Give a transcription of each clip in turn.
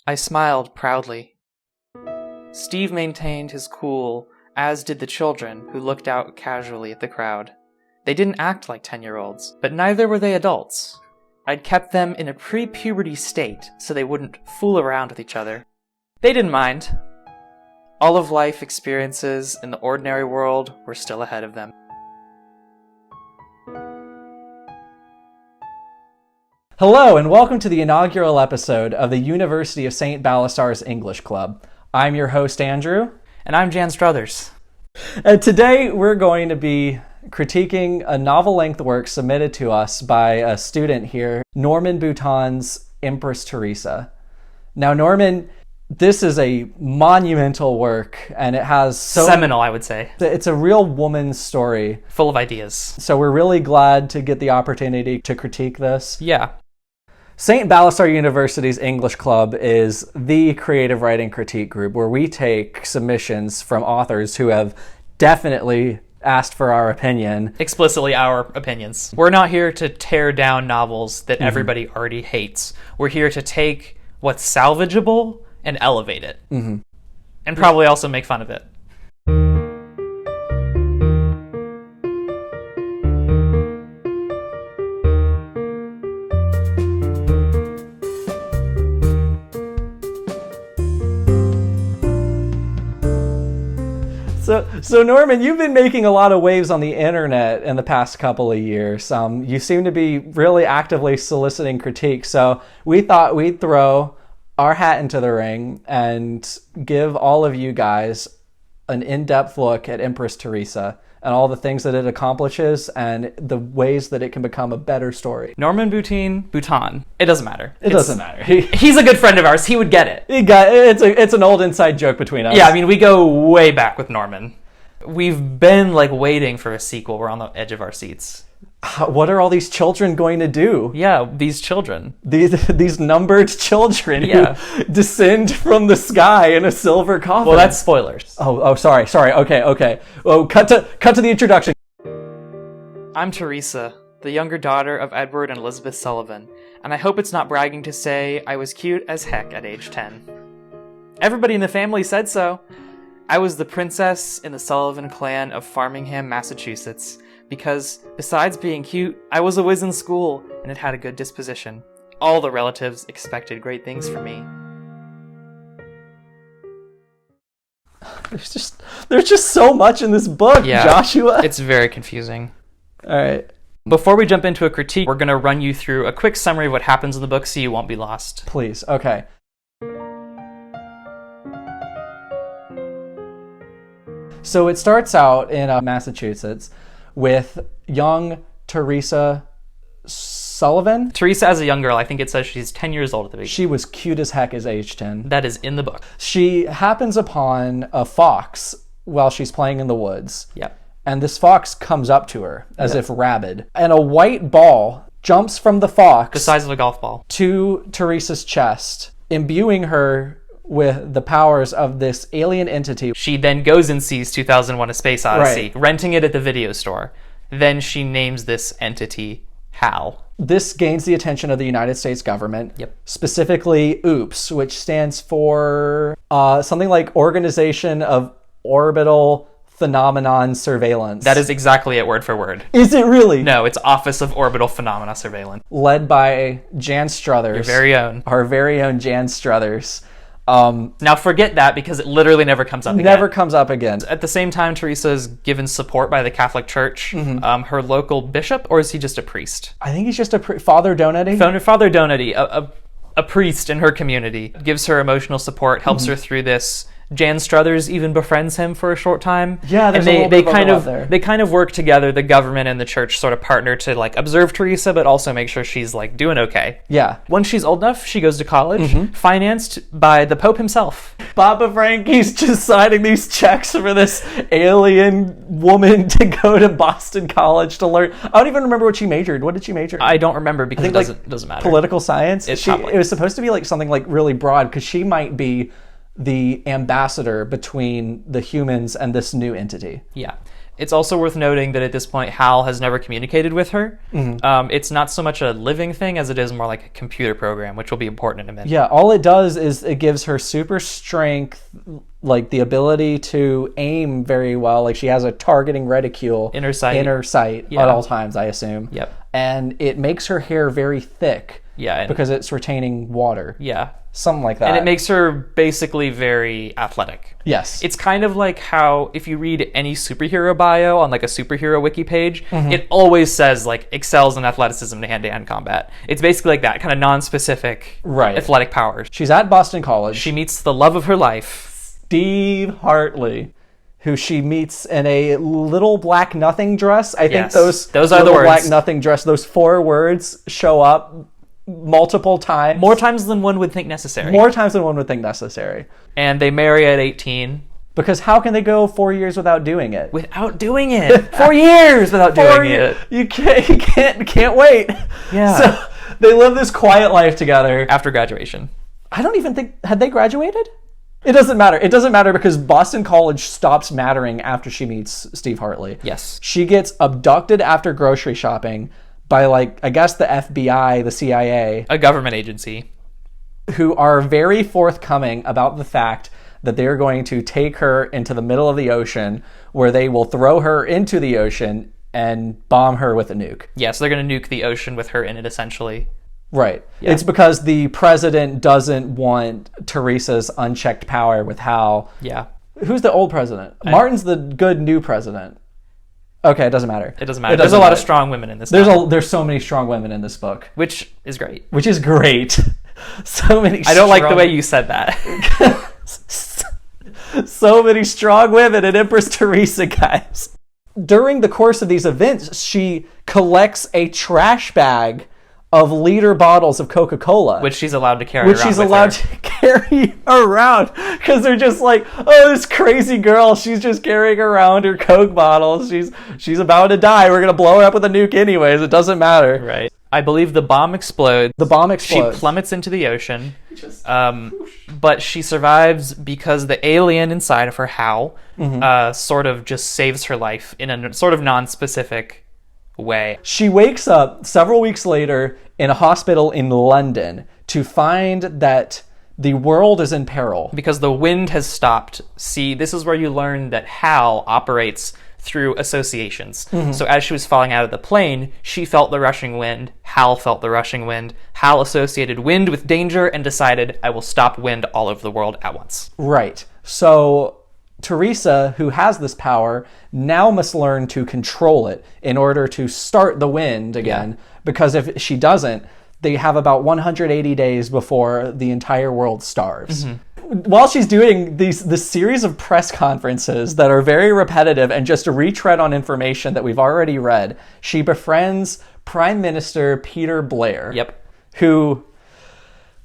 I smiled proudly. Steve maintained his cool, as did the children who looked out casually at the crowd. They didn't act like 10-year-olds, but neither were they adults. I'd kept them in a pre-puberty state so they wouldn't fool around with each other. They didn't mind. All of life experiences in the ordinary world were still ahead of them. Hello, and welcome to the inaugural episode of the University of St. Balasar's English Club. I'm your host, Andrew. And I'm Jan Struthers. And today we're going to be critiquing a novel-length work submitted to us by a student here, Norman Boutin's Empress Theresa. Now, Norman, this is a monumental work, and it has seminal, I would say. It's a real woman's story. Full of ideas. So we're really glad to get the opportunity to critique this. Yeah. St. Balasar University's English Club is the creative writing critique group where we take submissions from authors who have definitely asked for our opinion. Explicitly our opinions. We're not here to tear down novels that everybody already hates. We're here to take what's salvageable and elevate it. And probably also make fun of it. So Norman, you've been making a lot of waves on the internet in the past couple of years. You seem to be really actively soliciting critique. So we thought we'd throw our hat into the ring and give all of you guys an in-depth look at Empress Theresa and all the things that it accomplishes and the ways that it can become a better story. Norman Boutin. It doesn't matter. It doesn't matter. He's a good friend of ours. He would get it. It's an old inside joke between us. Yeah, I mean, we go way back with Norman. We've been waiting for a sequel. We're on the edge of our seats. What are all these children going to do? Yeah, these children. These numbered children who descend from the sky in a silver coffin. Well, that's spoilers. Oh, sorry. Okay. Oh, cut to the introduction. I'm Theresa, the younger daughter of Edward and Elizabeth Sullivan, and I hope it's not bragging to say I was cute as heck at age 10. Everybody in the family said so. I was the princess in the Sullivan clan of Farmingham, Massachusetts, because besides being cute, I was a whiz in school and had had a good disposition. All the relatives expected great things from me. There's just so much in this book, Joshua. It's very confusing. All right. Before we jump into a critique, we're going to run you through a quick summary of what happens in the book so you won't be lost. Please. Okay. So it starts out in Massachusetts with young Theresa Sullivan. Theresa as a young girl, I think it says she's 10 years old at the beginning. She was cute as heck as age 10. That is in the book. She happens upon a fox while she's playing in the woods. Yep. And this fox comes up to her as if rabid. And a white ball jumps from the fox. The size of a golf ball. To Theresa's chest, imbuing her with the powers of this alien entity. She then goes and sees 2001: A Space Odyssey, renting it at the video store. Then she names this entity Hal. This gains the attention of the United States government. Yep. Specifically OOPS, which stands for something like Organization of Orbital Phenomenon Surveillance. That is exactly it, word for word. Is it really? No, it's Office of Orbital Phenomena Surveillance. Led by Jan Struthers. Your very own. Our very own Jan Struthers. Now forget that because it literally never comes up again. Never comes up again. At the same time, Theresa is given support by the Catholic Church. Her local bishop, or is he just a priest? I think he's just a Father Donati. Father Donati, a priest in her community, gives her emotional support, helps her through this. Jan Struthers even befriends him for a short time. Yeah, there's and a little bit of a lot there. They kind of work together. The government and the church sort of partner to observe Theresa, but also make sure she's doing okay. Yeah. Once she's old enough, she goes to college, financed by the Pope himself. Papa Frankie's just signing these checks for this alien woman to go to Boston College to learn. I don't even remember what she majored. What did she major in? I don't remember because it doesn't matter. Political science. It was supposed to be something really broad because she might be the ambassador between the humans and this new entity. Yeah. It's also worth noting that at this point, Hal has never communicated with her. It's not so much a living thing as it is more like a computer program, which will be important in a minute. Yeah, all it does is it gives her super strength, like the ability to aim very well. Like she has a targeting reticule. Inner sight. At all times, I assume. Yep. And it makes her hair very thick. Yeah. Because it's retaining water. Yeah. Something like that. And it makes her basically very athletic. Yes. It's kind of like how if you read any superhero bio on like a superhero wiki page, it always says like excels in athleticism and hand-to-hand combat. It's basically like that, kind of non-specific athletic powers. She's at Boston College. She meets the love of her life, Steve Hartley, who she meets in a little black nothing dress. I think those are the words. Black nothing dress, those 4 words show up multiple times. More times than one would think necessary. And they marry at 18. Because how can they go 4 years without doing it? 4 years without doing it. You can't wait. Yeah. So they live this quiet life together. After graduation. I don't even think... Had they graduated? It doesn't matter. It doesn't matter because Boston College stops mattering after she meets Steve Hartley. Yes. She gets abducted after grocery shopping by, like, I guess the FBI, the CIA. A government agency. Who are very forthcoming about the fact that they're going to take her into the middle of the ocean where they will throw her into the ocean and bomb her with a nuke. Yeah, so they're going to nuke the ocean with her in it, essentially. Right. Yeah. It's because the president doesn't want Theresa's unchecked power with Hal. Yeah. Who's the old president? Martin's the good new president. Okay, it doesn't matter. It doesn't matter. There's a lot of strong women in this. There's so many strong women in this book. Which is great. So many I don't like the way you said that. So many strong women in Empress Theresa, guys. During the course of these events, she collects a trash bag of liter bottles of Coca-Cola. Which she's allowed to carry around. Because they're just like, oh, this crazy girl, she's just carrying around her Coke bottles. She's about to die. We're going to blow her up with a nuke anyways. It doesn't matter. Right. I believe the bomb explodes. She plummets into the ocean. But she survives because the alien inside of her, Hal, sort of just saves her life in a sort of non-specific way. She wakes up several weeks later in a hospital in London to find that the world is in peril. Because the wind has stopped. See, this is where you learn that Hal operates through associations. So as she was falling out of the plane, she felt the rushing wind. Hal felt the rushing wind. Hal associated wind with danger and decided, I will stop wind all over the world at once. Right. So Theresa, who has this power, now must learn to control it in order to start the wind again. Yeah. Because if she doesn't, they have about 180 days before the entire world starves. While she's doing this series of press conferences that are very repetitive and just a retread on information that we've already read, she befriends Prime Minister Peter Blair. Yep. Who...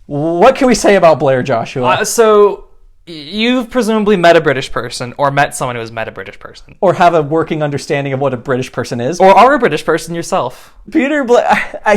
What can we say about Blair, Joshua? So... You've presumably met a British person, or met someone who has met a British person. Or have a working understanding of what a British person is. Or are a British person yourself. Peter Blair...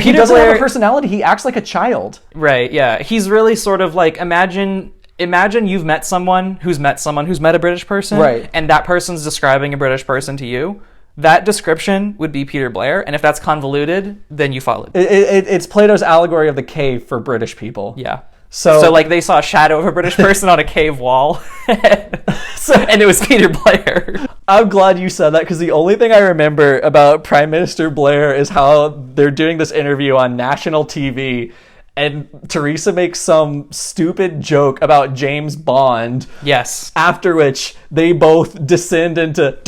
He doesn't have a personality. He acts like a child. Right, yeah. He's really sort of like, imagine you've met someone who's met a British person. Right. And that person's describing a British person to you. That description would be Peter Blair, and if that's convoluted, then you follow it. It's Plato's allegory of the cave for British people. Yeah. So like they saw a shadow of a British person on a cave wall, and it was Peter Blair. I'm glad you said that because the only thing I remember about Prime Minister Blair is how they're doing this interview on national TV, and Theresa makes some stupid joke about James Bond. Yes. After which they both descend into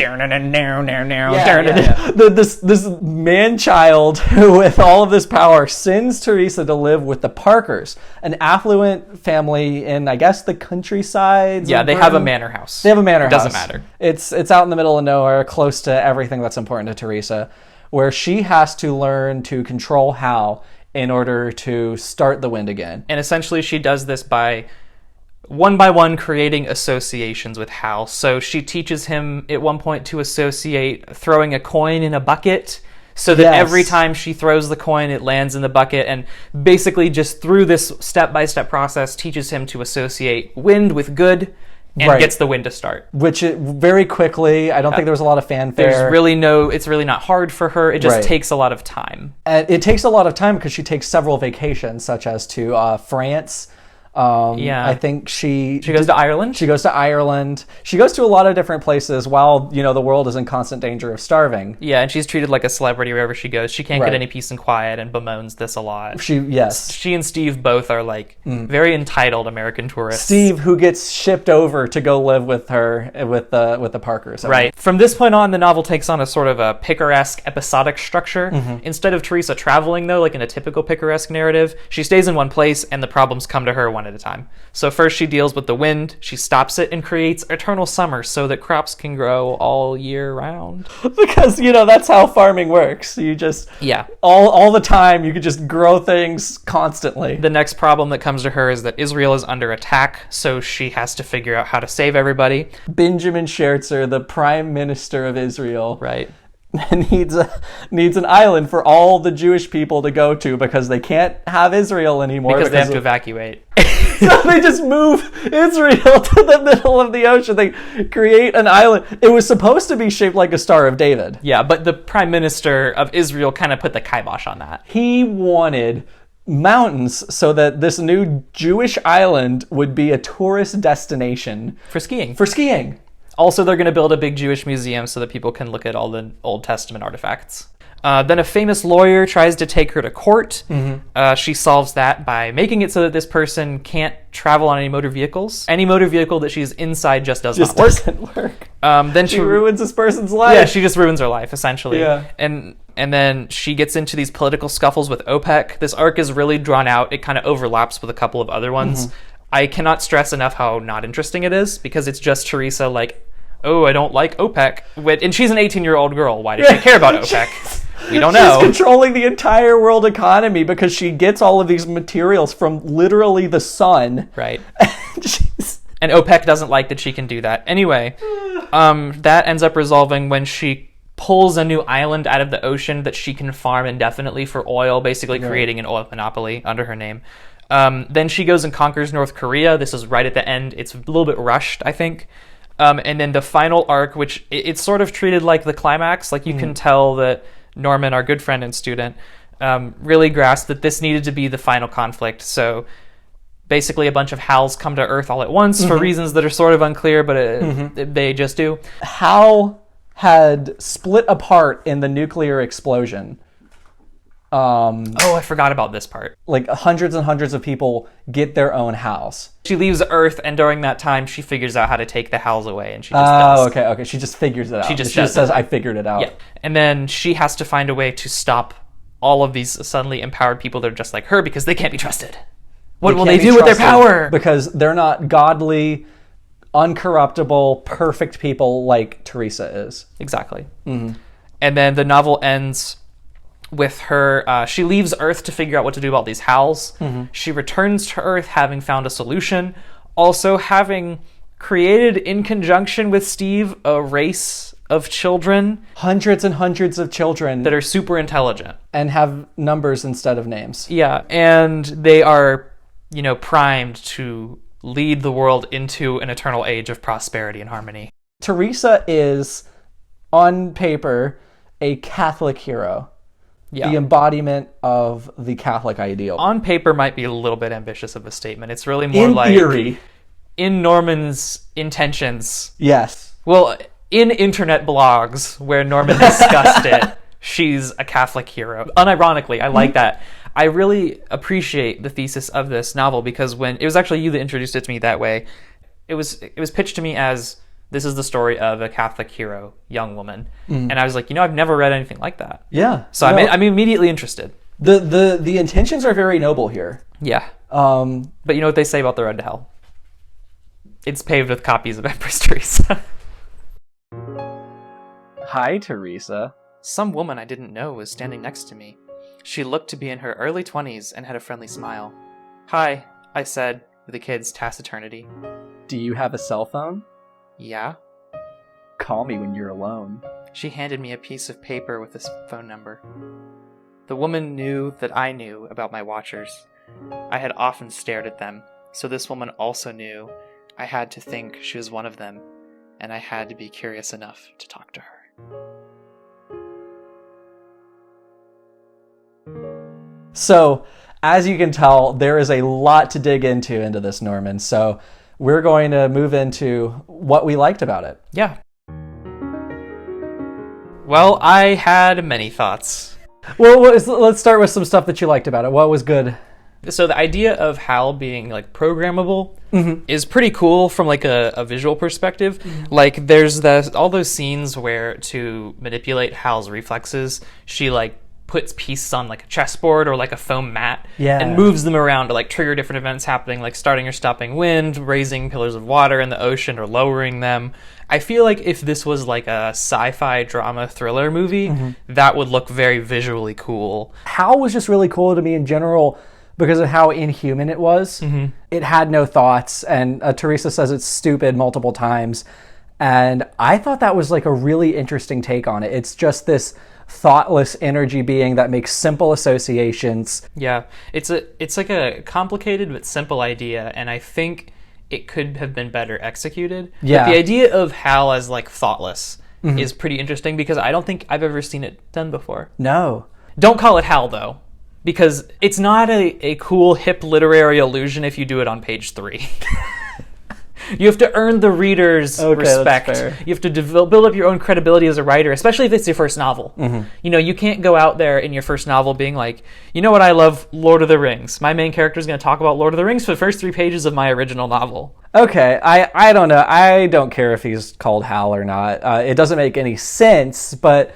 this man-child with all of this power sends Theresa to live with the Parkers, an affluent family in, I guess, the countryside. Yeah, they have a manor house. It doesn't matter. It's out in the middle of nowhere, close to everything that's important to Theresa, where she has to learn to control Hal in order to start the wind again. And essentially she does this by one creating associations with Hal. So she teaches him at one point to associate throwing a coin in a bucket so that every time she throws the coin, it lands in the bucket. And basically just through this step-by-step process teaches him to associate wind with good and gets the wind to start. Which very quickly, I don't think there was a lot of fanfare. It's really not hard for her. It just takes a lot of time. And it takes a lot of time because she takes several vacations, such as to France. I think she goes to Ireland. She goes to Ireland. She goes to a lot of different places while, the world is in constant danger of starving. Yeah, and she's treated like a celebrity wherever she goes. She can't get any peace and quiet and bemoans this a lot. She and Steve both are very entitled American tourists. Steve, who gets shipped over to go live with her with the Parkers. Right. From this point on, the novel takes on a sort of a picaresque episodic structure. Instead of Theresa traveling, though, like in a typical picaresque narrative, she stays in one place and the problems come to her one at a time. So first she deals with the wind, she stops it and creates eternal summer so that crops can grow all year round. Because, that's how farming works. You just, all the time, you could just grow things constantly. The next problem that comes to her is that Israel is under attack, so she has to figure out how to save everybody. Benjamin Scherzer, the Prime Minister of Israel. Right. needs an island for all the Jewish people to go to because they can't have Israel anymore. Because they have to evacuate. So they just move Israel to the middle of the ocean. They create an island. It was supposed to be shaped like a Star of David. Yeah, but the Prime Minister of Israel kind of put the kibosh on that. He wanted mountains so that this new Jewish island would be a tourist destination. For skiing. Also, they're going to build a big Jewish museum so that people can look at all the Old Testament artifacts. Then a famous lawyer tries to take her to court. She solves that by making it so that this person can't travel on any motor vehicles. Any motor vehicle that she's inside just doesn't work. Then she ruins this person's life. Yeah, she just ruins her life, essentially. Yeah. And then she gets into these political scuffles with OPEC. This arc is really drawn out. It kind of overlaps with a couple of other ones. I cannot stress enough how not interesting it is, because it's just Theresa oh, I don't like OPEC. And she's an 18-year-old girl. Why does she care about OPEC? We don't know. She's controlling the entire world economy because she gets all of these materials from literally the sun. Right. And OPEC doesn't like that she can do that. Anyway, that ends up resolving when she pulls a new island out of the ocean that she can farm indefinitely for oil, basically creating an oil monopoly under her name. Then she goes and conquers North Korea. This is right at the end. It's a little bit rushed, I think. And then the final arc, which it's sort of treated like the climax. You can tell that Norman, our good friend and student, really grasped that this needed to be the final conflict. So basically a bunch of Hals come to Earth all at once for reasons that are sort of unclear, but they just do. Hal had split apart in the nuclear explosion. I forgot about this part. Hundreds and hundreds of people get their own house. She leaves Earth, and during that time, she figures out how to take the Hals away, and she just does. Okay. She just figures it out. She just says, I figured it out. Yeah. And then she has to find a way to stop all of these suddenly empowered people that are just like her because they can't be trusted. What will they do with their power? Because they're not godly, uncorruptible, perfect people like Theresa is. Exactly. And then the novel ends with her, she leaves Earth to figure out what to do about these Hals. She returns to Earth having found a solution, also having created in conjunction with Steve a race of children. Hundreds and hundreds of children. That are super intelligent. And have numbers instead of names. Yeah, and they are, primed to lead the world into an eternal age of prosperity and harmony. Theresa is, on paper, a Catholic hero. Yeah. The embodiment of the Catholic ideal. On paper might be a little bit ambitious of a statement. It's really more in theory. In Norman's intentions. Yes. Well, in internet blogs where Norman discussed it, she's a Catholic hero. Unironically, I like that. I really appreciate the thesis of this novel because when it was actually you that introduced it to me that way, it was pitched to me as this is the story of a Catholic hero, young woman. And I was like, I've never read anything like that. Yeah. So I'm immediately interested. The intentions are very noble here. Yeah. But you know what they say about the road to hell? It's paved with copies of Empress Theresa. Hi, Theresa. Some woman I didn't know was standing next to me. She looked to be in her early 20s and had a friendly smile. Hi, I said, with a kid's taciturnity. Do you have a cell phone? Yeah. Call me when you're alone. She handed me a piece of paper with his phone number. The woman knew that I knew about my watchers. I had often stared at them, so this woman also knew I had to think she was one of them, and I had to be curious enough to talk to her. So, as you can tell, there is a lot to dig into this, Norman. So, we're going to move into what we liked about it. Yeah. Well, I had many thoughts. Well, let's start with some stuff that you liked about it. What was good? So the idea of Hal being like programmable is pretty cool from like a visual perspective. Like there's all those scenes where to manipulate Hal's reflexes, she like puts pieces on like a chessboard or like a foam mat and moves them around to like trigger different events happening, like starting or stopping wind, raising pillars of water in the ocean or lowering them. I feel like if this was like a sci-fi drama thriller movie, that would look very visually cool. Hal was just really cool to me in general because of how inhuman it was. It had no thoughts, and Theresa says it's stupid multiple times. And I thought that was like a really interesting take on it. It's just this thoughtless energy being that makes simple associations. Yeah, it's like a complicated but simple idea, and I think it could have been better executed. Yeah. But the idea of Hal as like thoughtless is pretty interesting because I don't think I've ever seen it done before. No. Don't call it Hal though, because it's not a cool hip literary illusion if you do it on page 3. You have to earn the reader's respect. That's fair. You have to build up your own credibility as a writer, especially if it's your first novel. You know, you can't go out there in your first novel being like, you know what, I love Lord of the Rings. My main character is going to talk about Lord of the Rings for the first 3 pages of my original novel. Okay, I don't know. I don't care if he's called Hal or not. It doesn't make any sense, but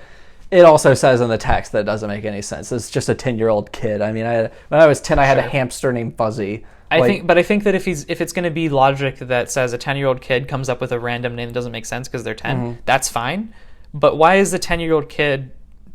it also says in the text that it doesn't make any sense. It's just a 10-year-old kid. I mean, when I was 10, I had a hamster named Fuzzy. I think that if it's going to be logic that says a 10-year-old kid comes up with a random name that doesn't make sense because they're 10, that's fine. But why is the 10-year-old kid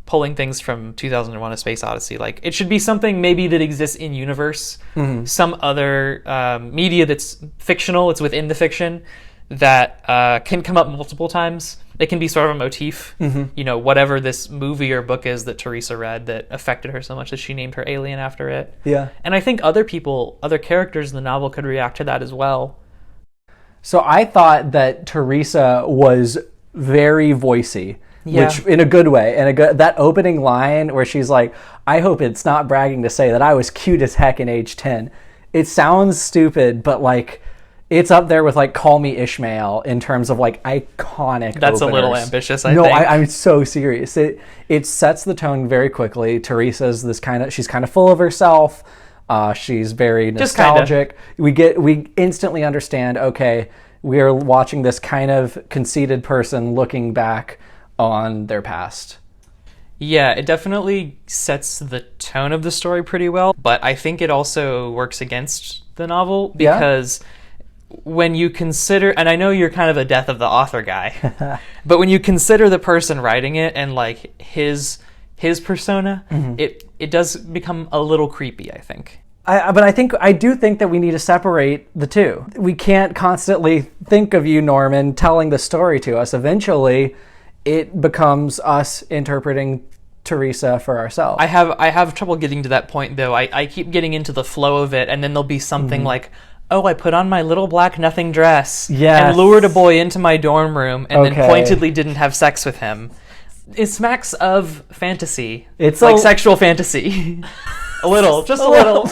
pulling things from 2001: A Space Odyssey? Like, it should be something maybe that exists in universe, some other media that's fictional, it's within the fiction, that can come up multiple times. It can be sort of a motif, you know, whatever this movie or book is that Theresa read that affected her so much that she named her alien after it. Yeah. And I think other characters in the novel could react to that as well. So I thought that Theresa was very voicey, which in a good way. And that opening line where she's like, I hope it's not bragging to say that I was cute as heck in age 10. It sounds stupid, but like, it's up there with like Call Me Ishmael in terms of like iconic That's openers. A little ambitious, I think. No, I'm so serious. It sets the tone very quickly. Teresa's she's kind of full of herself. She's very nostalgic. We instantly understand, okay, we are watching this kind of conceited person looking back on their past. Yeah, it definitely sets the tone of the story pretty well, but I think it also works against the novel because when you consider, and I know you're kind of a death of the author guy, but when you consider the person writing it and like his persona, it does become a little creepy, I think. But I do think that we need to separate the two. We can't constantly think of you, Norman, telling the story to us. Eventually, it becomes us interpreting Theresa for ourselves. I have trouble getting to that point, though. I keep getting into the flow of it, and then there'll be something like, oh, I put on my little black nothing dress and lured a boy into my dorm room and then pointedly didn't have sex with him. It smacks of fantasy. It's like sexual fantasy. A little, just a little.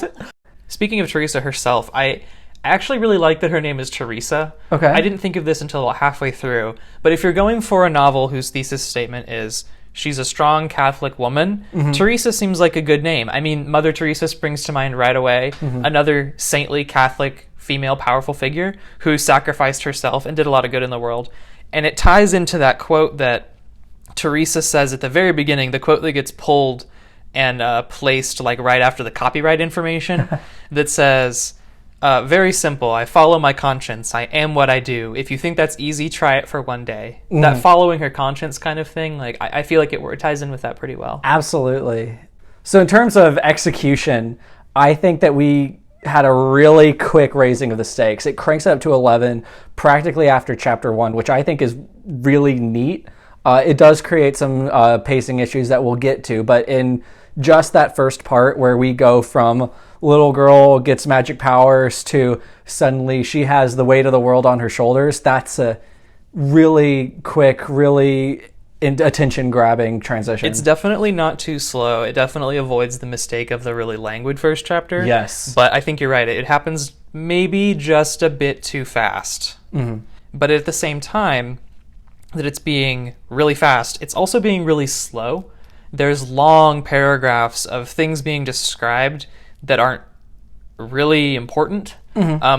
Speaking of Theresa herself, I actually really like that her name is Theresa. Okay. I didn't think of this until halfway through, but if you're going for a novel whose thesis statement is she's a strong Catholic woman, Theresa seems like a good name. I mean, Mother Teresa springs to mind right away. Another saintly Catholic female powerful figure who sacrificed herself and did a lot of good in the world. And it ties into that quote that Theresa says at the very beginning, the quote that gets pulled and placed like right after the copyright information that says, very simple, I follow my conscience, I am what I do. If you think that's easy, try it for one day. That following her conscience kind of thing, like I feel like it ties in with that pretty well. Absolutely. So in terms of execution, I think that we had a really quick raising of the stakes. It cranks it up to 11 practically after chapter 1, which I think is really neat. It does create some pacing issues that we'll get to, but in just that first part where we go from little girl gets magic powers to suddenly she has the weight of the world on her shoulders. That's a really quick, really attention-grabbing transition. It's definitely not too slow. It definitely avoids the mistake of the really languid first chapter. Yes. But I think you're right. It happens maybe just a bit too fast. But at the same time that it's being really fast, it's also being really slow. There's long paragraphs of things being described that aren't really important.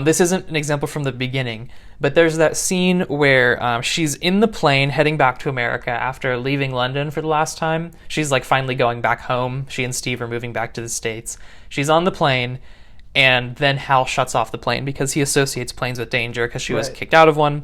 This isn't an example from the beginning, but there's that scene where she's in the plane heading back to America after leaving London for the last time. She's like finally going back home. She and Steve are moving back to the States. She's on the plane, and then Hal shuts off the plane because he associates planes with danger because she was kicked out of one.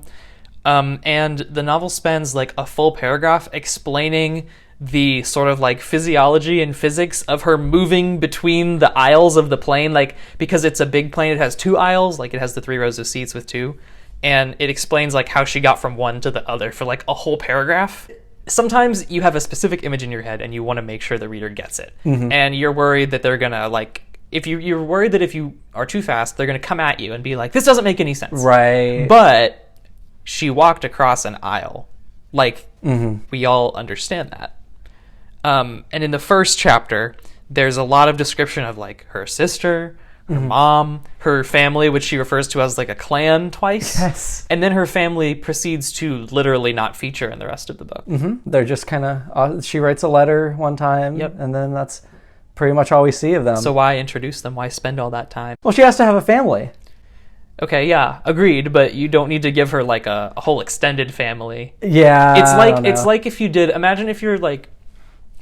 And the novel spends like a full paragraph explaining the sort of like physiology and physics of her moving between the aisles of the plane, like because it's a big plane, it has 2 aisles, like it has the 3 rows of seats with 2, and it explains like how she got from one to the other for like a whole paragraph. Sometimes you have a specific image in your head and you want to make sure the reader gets it, and you're worried that they're gonna like, if you're worried that if you are too fast, they're gonna come at you and be like, this doesn't make any sense. Right. But she walked across an aisle, like we all understand that. And in the first chapter, there's a lot of description of like her sister, her mom, her family, which she refers to as like a clan twice. Yes. And then her family proceeds to literally not feature in the rest of the book. They're just kind of, she writes a letter one time, and then that's pretty much all we see of them. So why introduce them? Why spend all that time? Well, she has to have a family. Okay, yeah, agreed, but you don't need to give her like a whole extended family. Yeah. It's like if you did, imagine if you're like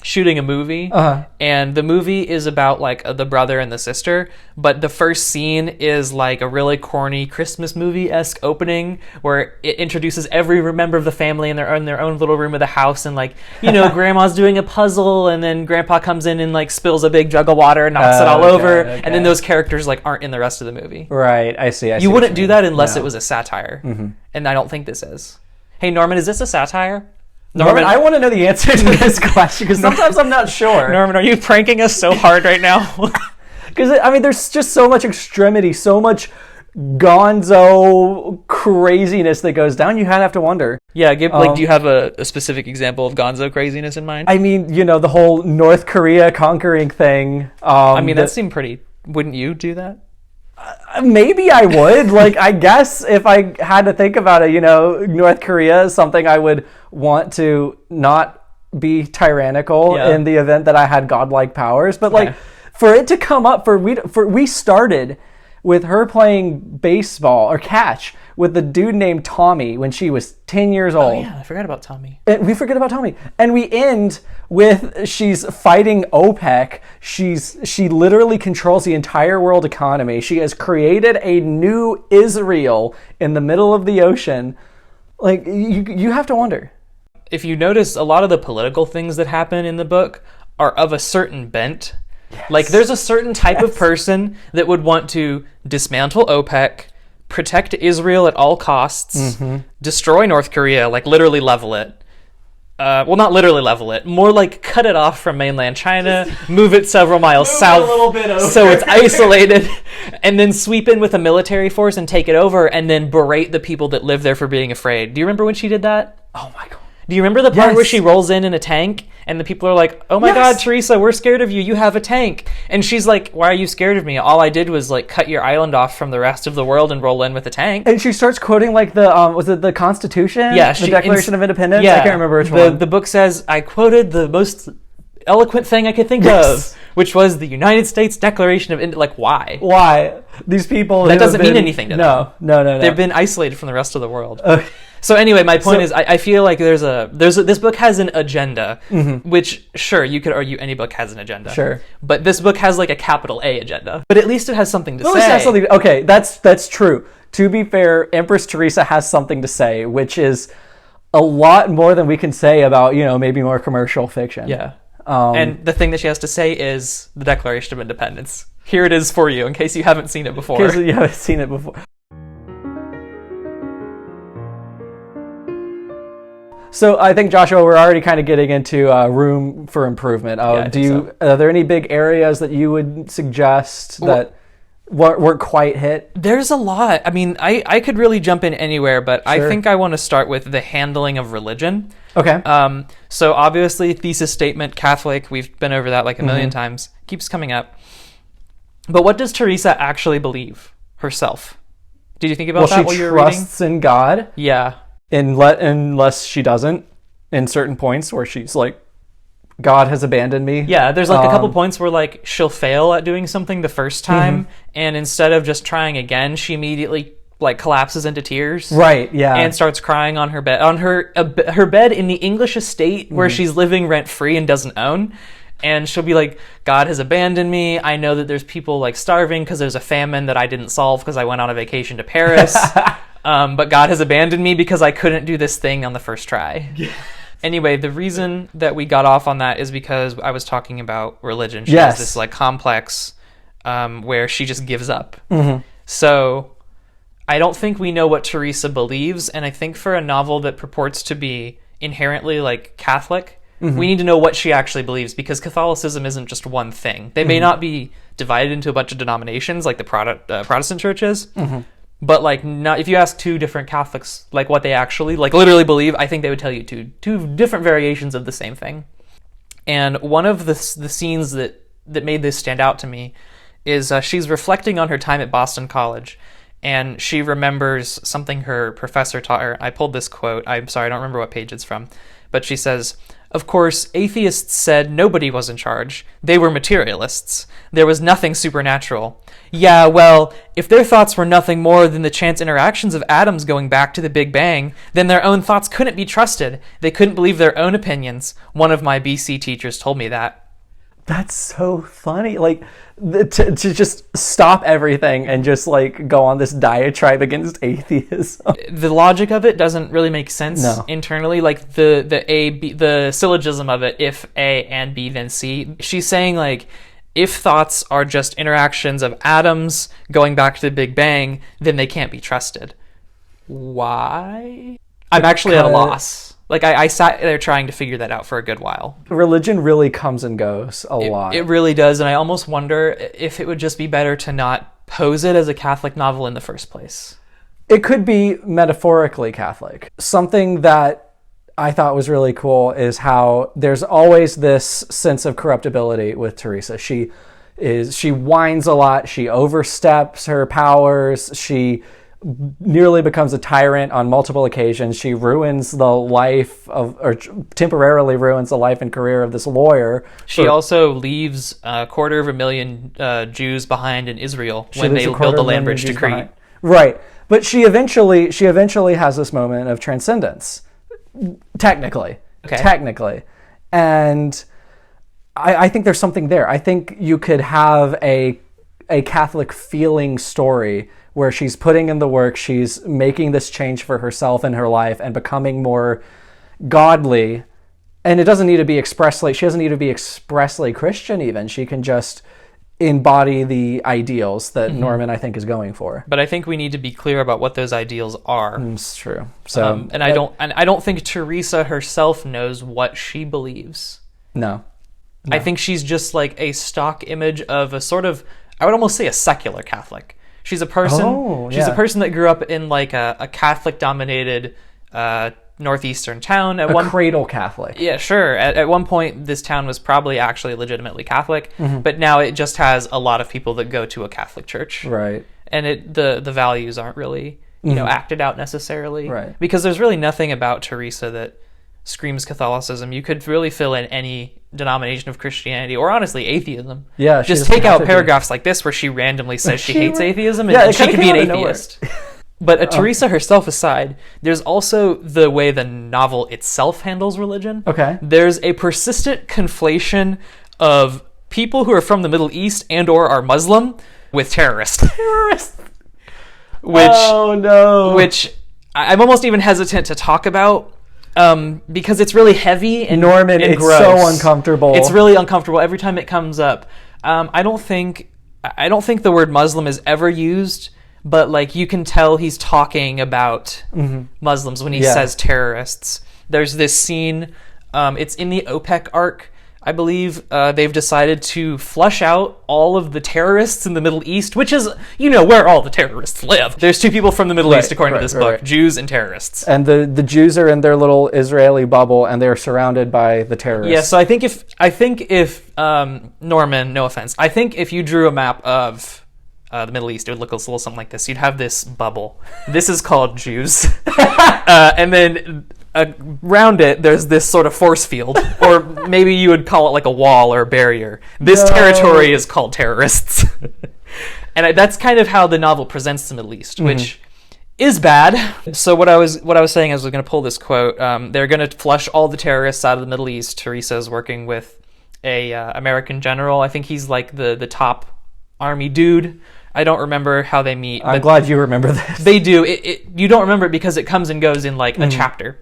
shooting a movie and the movie is about like the brother and the sister, but the first scene is like a really corny Christmas movie-esque opening where it introduces every member of the family in their own little room of the house, and like, you know, grandma's doing a puzzle and then grandpa comes in and like spills a big jug of water and knocks it all over, and then those characters like aren't in the rest of the movie. Right, I see. You wouldn't do that unless it was a satire, and I don't think this is. Hey Norman, is this a satire? Norman, I want to know the answer to this question because sometimes I'm not sure. Norman, are you pranking us so hard right now? Because, I mean, there's just so much extremity, so much gonzo craziness that goes down. You kind of have to wonder. Yeah, do you have a specific example of gonzo craziness in mind? I mean, you know, the whole North Korea conquering thing. I mean, that seemed pretty... Wouldn't you do that? Maybe I would. Like, I guess if I had to think about it, you know, North Korea is something I would want to not be tyrannical in the event that I had godlike powers. But like, for it to come up, we started with her playing baseball or catch with the dude named Tommy when she was 10 years old. Oh yeah, I forgot about Tommy. And we forget about Tommy. And we end with she's fighting OPEC. She literally controls the entire world economy. She has created a new Israel in the middle of the ocean. Like, you have to wonder. If you notice, a lot of the political things that happen in the book are of a certain bent. Yes. Like, there's a certain type of person that would want to dismantle OPEC, protect Israel at all costs, destroy North Korea, like literally level it. Well, not literally level it, more like cut it off from mainland China, move it several miles south a little bit over. So it's isolated, and then sweep in with a military force and take it over, and then berate the people that live there for being afraid. Do you remember when she did that? Oh my God. Do you remember the part where she rolls in a tank and the people are like, oh my God, Theresa, we're scared of you. You have a tank. And she's like, why are you scared of me? All I did was like cut your island off from the rest of the world and roll in with a tank. And she starts quoting like the, was it the Constitution? Yeah. The Declaration of Independence? Yeah, I can't remember which one. The book says, I quoted the most eloquent thing I could think of, which was the United States Declaration of Independence. Like, why? Why? These people... That doesn't mean anything to them. No. They've been isolated from the rest of the world. So anyway, my point is, I feel like this book has an agenda, which, sure, you could argue any book has an agenda. Sure. But this book has like a capital A agenda. But at least it has something to say. At least it has something. Okay, that's true. To be fair, Empress Theresa has something to say, which is a lot more than we can say about, you know, maybe more commercial fiction. Yeah. And the thing that she has to say is the Declaration of Independence. Here it is for you, in case you haven't seen it before. In case you haven't seen it before. So I think, Joshua, we're already kind of getting into room for improvement. I think so. Are there any big areas that you would suggest that weren't quite hit? There's a lot. I mean, I could really jump in anywhere, but I Sure. think I want to start with the handling of religion. Okay. So obviously, thesis statement, Catholic, we've been over that like a million times, keeps coming up. But what does Theresa actually believe herself? Did you think about that while you were reading? She trusts in God. Yeah. Unless she doesn't, in certain points where she's like, God has abandoned me. Yeah, there's like a couple points where like she'll fail at doing something the first time, and instead of just trying again, she immediately like collapses into tears. Right, yeah. And starts crying on her bed, her bed in the English estate where she's living rent free and doesn't own. And she'll be like, God has abandoned me. I know that there's people like starving because there's a famine that I didn't solve because I went on a vacation to Paris. But God has abandoned me because I couldn't do this thing on the first try. Anyway, the reason that we got off on that is because I was talking about religion. She has this like complex where she just gives up. So I don't think we know what Theresa believes. And I think for a novel that purports to be inherently like Catholic, we need to know what she actually believes, because Catholicism isn't just one thing. They may not be divided into a bunch of denominations like the Protestant churches, but like not, if you ask two different Catholics like what they actually like literally believe, I think they would tell you two different variations of the same thing. And one of the scenes that made this stand out to me is she's reflecting on her time at Boston College, and she remembers something her professor taught her. I pulled this quote. I'm sorry, I don't remember what page it's from, but she says, "Of course, atheists said nobody was in charge. They were materialists. There was nothing supernatural. Yeah, well, if their thoughts were nothing more than the chance interactions of atoms going back to the Big Bang, then their own thoughts couldn't be trusted. They couldn't believe their own opinions. One of my BC teachers told me that." That's so funny. Like, to just stop everything and just like go on this diatribe against atheism. The logic of it doesn't really make sense internally. Like the syllogism of it, if A and B then C. She's saying like, if thoughts are just interactions of atoms going back to the Big Bang, then they can't be trusted. Why? I'm actually at a loss. Like, I sat there trying to figure that out for a good while. Religion really comes and goes a lot. It really does, and I almost wonder if it would just be better to not pose it as a Catholic novel in the first place. It could be metaphorically Catholic. Something that I thought was really cool is how there's always this sense of corruptibility with Theresa. She whines a lot, she oversteps her powers, she nearly becomes a tyrant on multiple occasions. She ruins the life of, or temporarily ruins the life and career of this lawyer. She also leaves 250,000 Jews behind in Israel when they build the land bridge to Crete. Right. But she eventually has this moment of transcendence. Technically. And I think there's something there. I think you could have a Catholic feeling story where she's putting in the work, she's making this change for herself in her life and becoming more godly. And it doesn't need to be expressly, she doesn't need to be expressly Christian even. She can just embody the ideals that Norman, I think, is going for. But I think we need to be clear about what those ideals are. It's true. So, I don't think Theresa herself knows what she believes. No. I think she's just like a stock image of a sort of, I would almost say, a secular Catholic. She's a person. She's a person that grew up in like a Catholic-dominated northeastern town. A cradle Catholic. Yeah, sure. At one point, this town was probably actually legitimately Catholic, but now it just has a lot of people that go to a Catholic church. Right. And the values aren't really acted out necessarily. Right. Because there's really nothing about Theresa that screams Catholicism. You could really fill in any denomination of Christianity, or honestly atheism. Yeah, just take out paragraphs like this where she randomly says she hates atheism, and she could be an atheist. But Theresa herself aside, there's also the way the novel itself handles religion. Okay. There's a persistent conflation of people who are from the Middle East and or are Muslim with terrorists. Which I'm almost even hesitant to talk about. Because it's really heavy and Norman, and it's gross. so uncomfortable. It's really uncomfortable every time it comes up. I don't think the word Muslim is ever used, but like you can tell he's talking about Muslims when he says terrorists. There's this scene, it's in the OPEC arc, I believe. They've decided to flush out all of the terrorists in the Middle East, which is, where all the terrorists live. There's two people from the Middle East, according to this book, Jews and terrorists. And the Jews are in their little Israeli bubble, and they're surrounded by the terrorists. Yeah, so I think if Norman, no offense, I think if you drew a map of the Middle East, it would look a little something like this. You'd have this bubble. This is called Jews. And then around it, there's this sort of force field, or maybe you would call it like a wall or a barrier. This territory is called terrorists. And that's kind of how the novel presents the Middle East, which is bad. So what I was saying is, I was going to pull this quote. They're going to flush all the terrorists out of the Middle East. Teresa's working with a American general. I think he's like the top army dude. I don't remember how they meet. I'm glad you remember this. They do. You don't remember it because it comes and goes in like a chapter.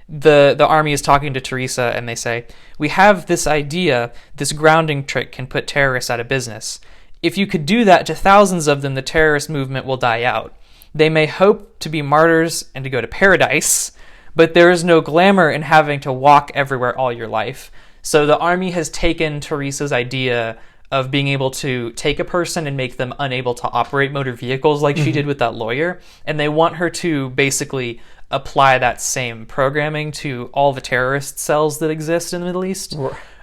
The army is talking to Theresa, and they say, "We have this idea, this grounding trick can put terrorists out of business. If you could do that to thousands of them, the terrorist movement will die out. They may hope to be martyrs and to go to paradise, but there is no glamour in having to walk everywhere all your life." So the army has taken Teresa's idea of being able to take a person and make them unable to operate motor vehicles like she did with that lawyer, and they want her to basically apply that same programming to all the terrorist cells that exist in the Middle East.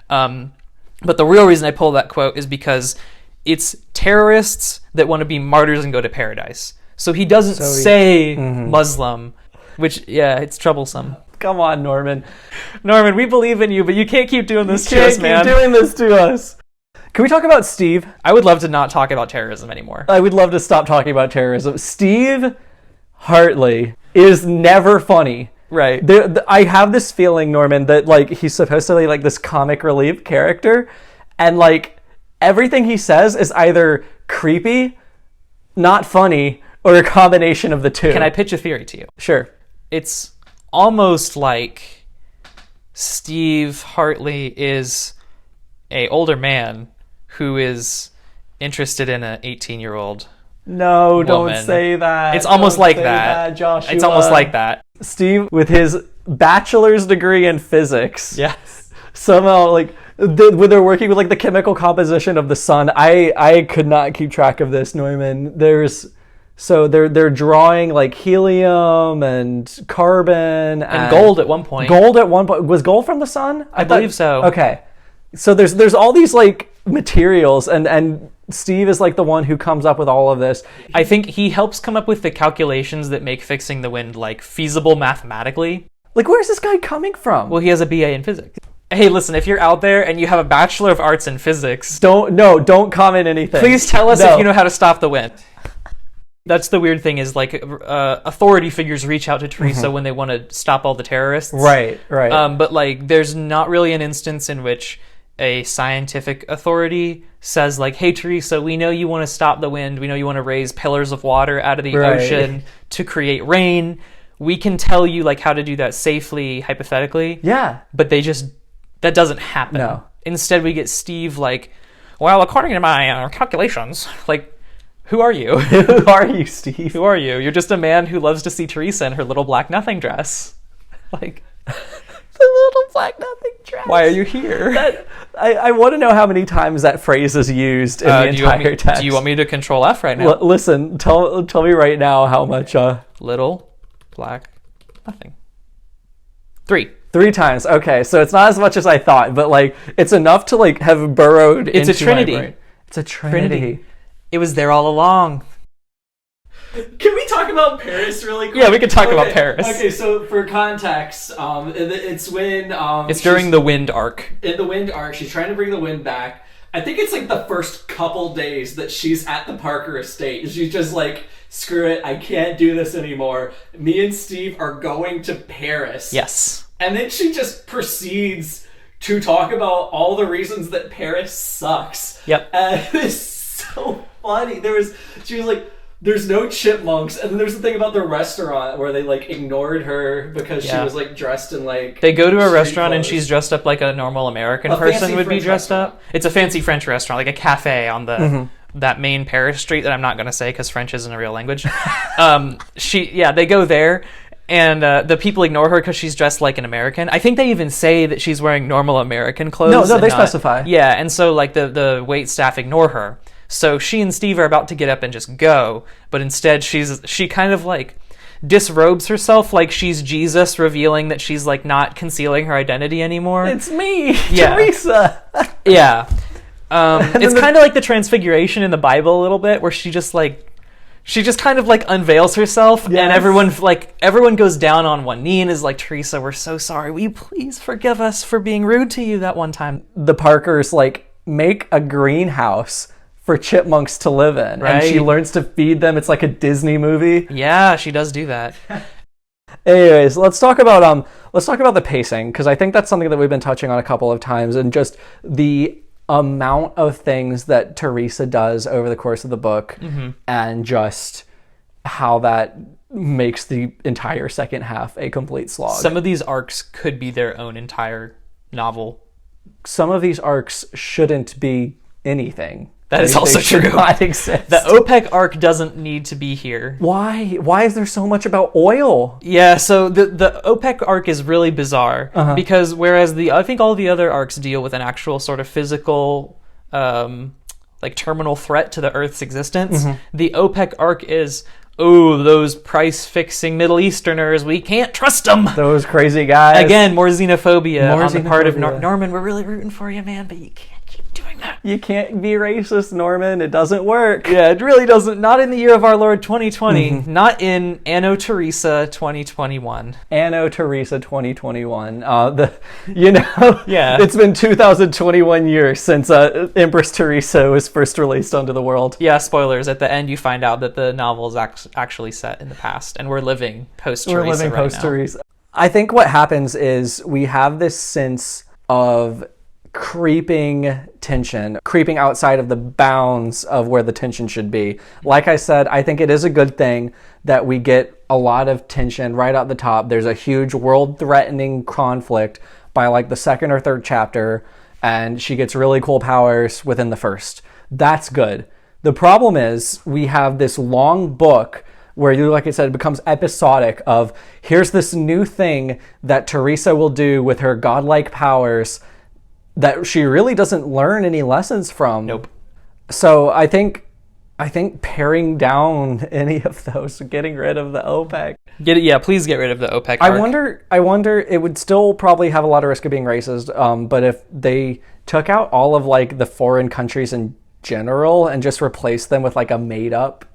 But the real reason I pull that quote is because it's terrorists that want to be martyrs and go to paradise. So he doesn't say Muslim, which, it's troublesome. Come on, Norman. Norman, we believe in you, but you can't keep doing this to us, man. You can't keep doing this to us. Can we talk about Steve? I would love to not talk about terrorism anymore. I would love to stop talking about terrorism. Steve Hartley is never funny. Right. I have this feeling, Norman, that like he's supposed to be like this comic relief character, and like everything he says is either creepy, not funny, or a combination of the two. Can I pitch a theory to you? Sure. It's almost like Steve Hartley is an older man who is interested in an 18-year-old No, woman. Don't say that. It's almost Don't like say that. Joshua. It's almost like that. Steve, with his bachelor's degree in physics, Yes. somehow like when they're working with like the chemical composition of the sun, I could not keep track of this, Norman. They're drawing like helium and carbon and gold at one point. Gold at one point. Was gold from the sun? I believe so. Okay. So there's all these like materials, and Steve is like the one who comes up with all of this. I think he helps come up with the calculations that make fixing the wind like feasible mathematically. Like, where's this guy coming from? Well, he has a BA in physics. Hey, listen, if you're out there and you have a Bachelor of Arts in Physics, don't comment anything. Please tell us if you know how to stop the wind. That's the weird thing is like authority figures reach out to Theresa when they want to stop all the terrorists. Right. But like there's not really an instance in which a scientific authority says like, hey, Theresa, we know you want to stop the wind. We know you want to raise pillars of water out of the ocean to create rain. We can tell you like how to do that safely, hypothetically. Yeah. But that doesn't happen. No. Instead, we get Steve like, well, according to my calculations, like, who are you? Who are you, Steve? Who are you? You're just a man who loves to see Theresa in her little black nothing dress. Like, the little black nothing dress. Why are you here? I want to know how many times that phrase is used in the entire text. Do you want me to Control F right now? Listen, tell me right now how much. Little black nothing. 3 times. Okay, so it's not as much as I thought, but like it's enough to like have burrowed into a trinity. my brain. It's a trinity. It was there all along. Can we talk about Paris really quick? Yeah, we can talk about Paris. Okay, so for context, it's when it's during the wind arc. In the wind arc, she's trying to bring the wind back. I think it's like the first couple days that she's at the Parker estate. She's just like, screw it, I can't do this anymore. Me and Steve are going to Paris. Yes. And then she just proceeds to talk about all the reasons that Paris sucks. Yep. And it's so funny. She was like, there's no chipmunks, and then there's the thing about the restaurant where they like ignored her because she was like dressed in like they go to a restaurant clothes. And she's dressed up like a normal American person would be dressed up. It's a fancy French restaurant, like a cafe on the that main Paris street that I'm not going to say because French isn't a real language. They go there And the people ignore her because she's dressed like an American. I think they even say that she's wearing normal American clothes. No, they specify. Yeah, and so like the wait staff ignore her. So she and Steve are about to get up and just go, but instead she kind of like disrobes herself like she's Jesus, revealing that she's like not concealing her identity anymore. It's me, Theresa. Yeah. It's kind of like the Transfiguration in the Bible a little bit, where she just kind of like unveils herself, and everyone goes down on one knee and is like, Theresa, we're so sorry. Will you please forgive us for being rude to you that one time? The Parkers like make a greenhouse for chipmunks to live in, right? And she learns to feed them. It's like a Disney movie. Yeah, she does do that. Anyways, let's talk about the pacing, because I think that's something that we've been touching on a couple of times, and just the amount of things that Theresa does over the course of the book, and just how that makes the entire second half a complete slog. Some of these arcs could be their own entire novel. Some of these arcs shouldn't be anything. That is also true. Not exist. The OPEC arc doesn't need to be here. Why? Why is there so much about oil? Yeah, so the OPEC arc is really bizarre, because whereas I think all the other arcs deal with an actual sort of physical, like terminal threat to the Earth's existence, the OPEC arc is, those price-fixing Middle Easterners, we can't trust them. Those crazy guys. Again, more xenophobia on the part of Norman. We're really rooting for you, man, but you can't keep doing that. You can't be racist, Norman. It doesn't work. Yeah, it really doesn't. Not in the year of our Lord 2020. Not in Anno Theresa 2021. Anno Theresa 2021. Yeah. It's been 2021 years since Empress Theresa was first released onto the world. Yeah, spoilers. At the end, you find out that the novel is actually set in the past, and we're living post-Theresa post-Theresa. I think what happens is we have this sense of creeping tension, creeping outside of the bounds of where the tension should be. Like I said, I think it is a good thing that we get a lot of tension right at the top. There's a huge world-threatening conflict by like the second or third chapter, and she gets really cool powers within the first. That's good. The problem is we have this long book where, like I said, it becomes episodic of, here's this new thing that Theresa will do with her godlike powers that she really doesn't learn any lessons from. Nope. So I think paring down any of those, getting rid of the OPEC. Please get rid of the OPEC arc. I wonder, it would still probably have a lot of risk of being racist, but if they took out all of like the foreign countries in general and just replaced them with like a made up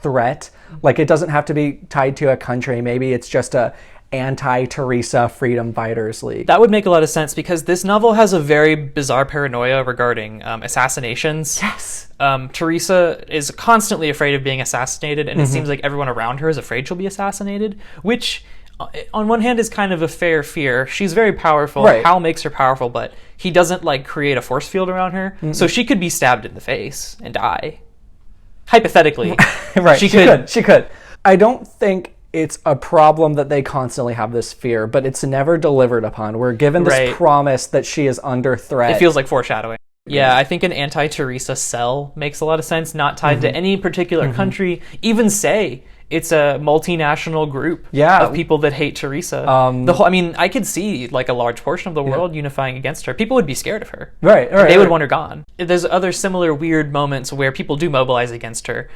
threat, like it doesn't have to be tied to a country, maybe it's just a anti-Theresa Freedom Fighters League. That would make a lot of sense, because this novel has a very bizarre paranoia regarding assassinations. Yes. Theresa is constantly afraid of being assassinated, and it seems like everyone around her is afraid she'll be assassinated, which on one hand is kind of a fair fear. She's very powerful. Right. Hal makes her powerful, but he doesn't like create a force field around her, so she could be stabbed in the face and die. Hypothetically. Right. She could. I don't think it's a problem that they constantly have this fear, but it's never delivered upon. We're given this promise that she is under threat. It feels like foreshadowing. Yeah, I think an anti-Theresa cell makes a lot of sense, not tied to any particular country. Even say it's a multinational group of people that hate Theresa. I could see like a large portion of the world unifying against her. People would be scared of her. Right. They would want her gone. There's other similar weird moments where people do mobilize against her.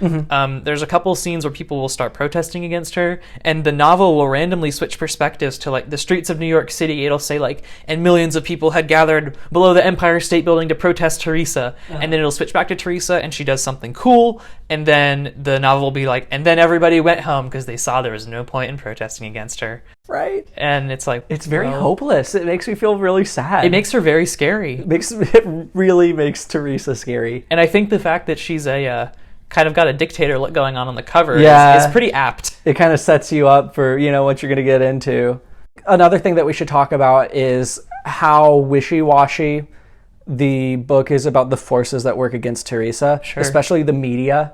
There's a couple scenes where people will start protesting against her, and the novel will randomly switch perspectives to like the streets of New York City. It'll say like, and millions of people had gathered below the Empire State Building to protest Theresa. And then it'll switch back to Theresa, and she does something cool, and then the novel will be like, and then everybody went home because they saw there was no point in protesting against her. Right. And it's like, it's very hopeless. It makes me feel really sad. It makes her very scary. It really makes Theresa scary. And I think the fact that she's a kind of got a dictator look going on the cover is pretty apt. It kind of sets you up for, what you're going to get into. Another thing that we should talk about is how wishy-washy the book is about the forces that work against Theresa, especially the media.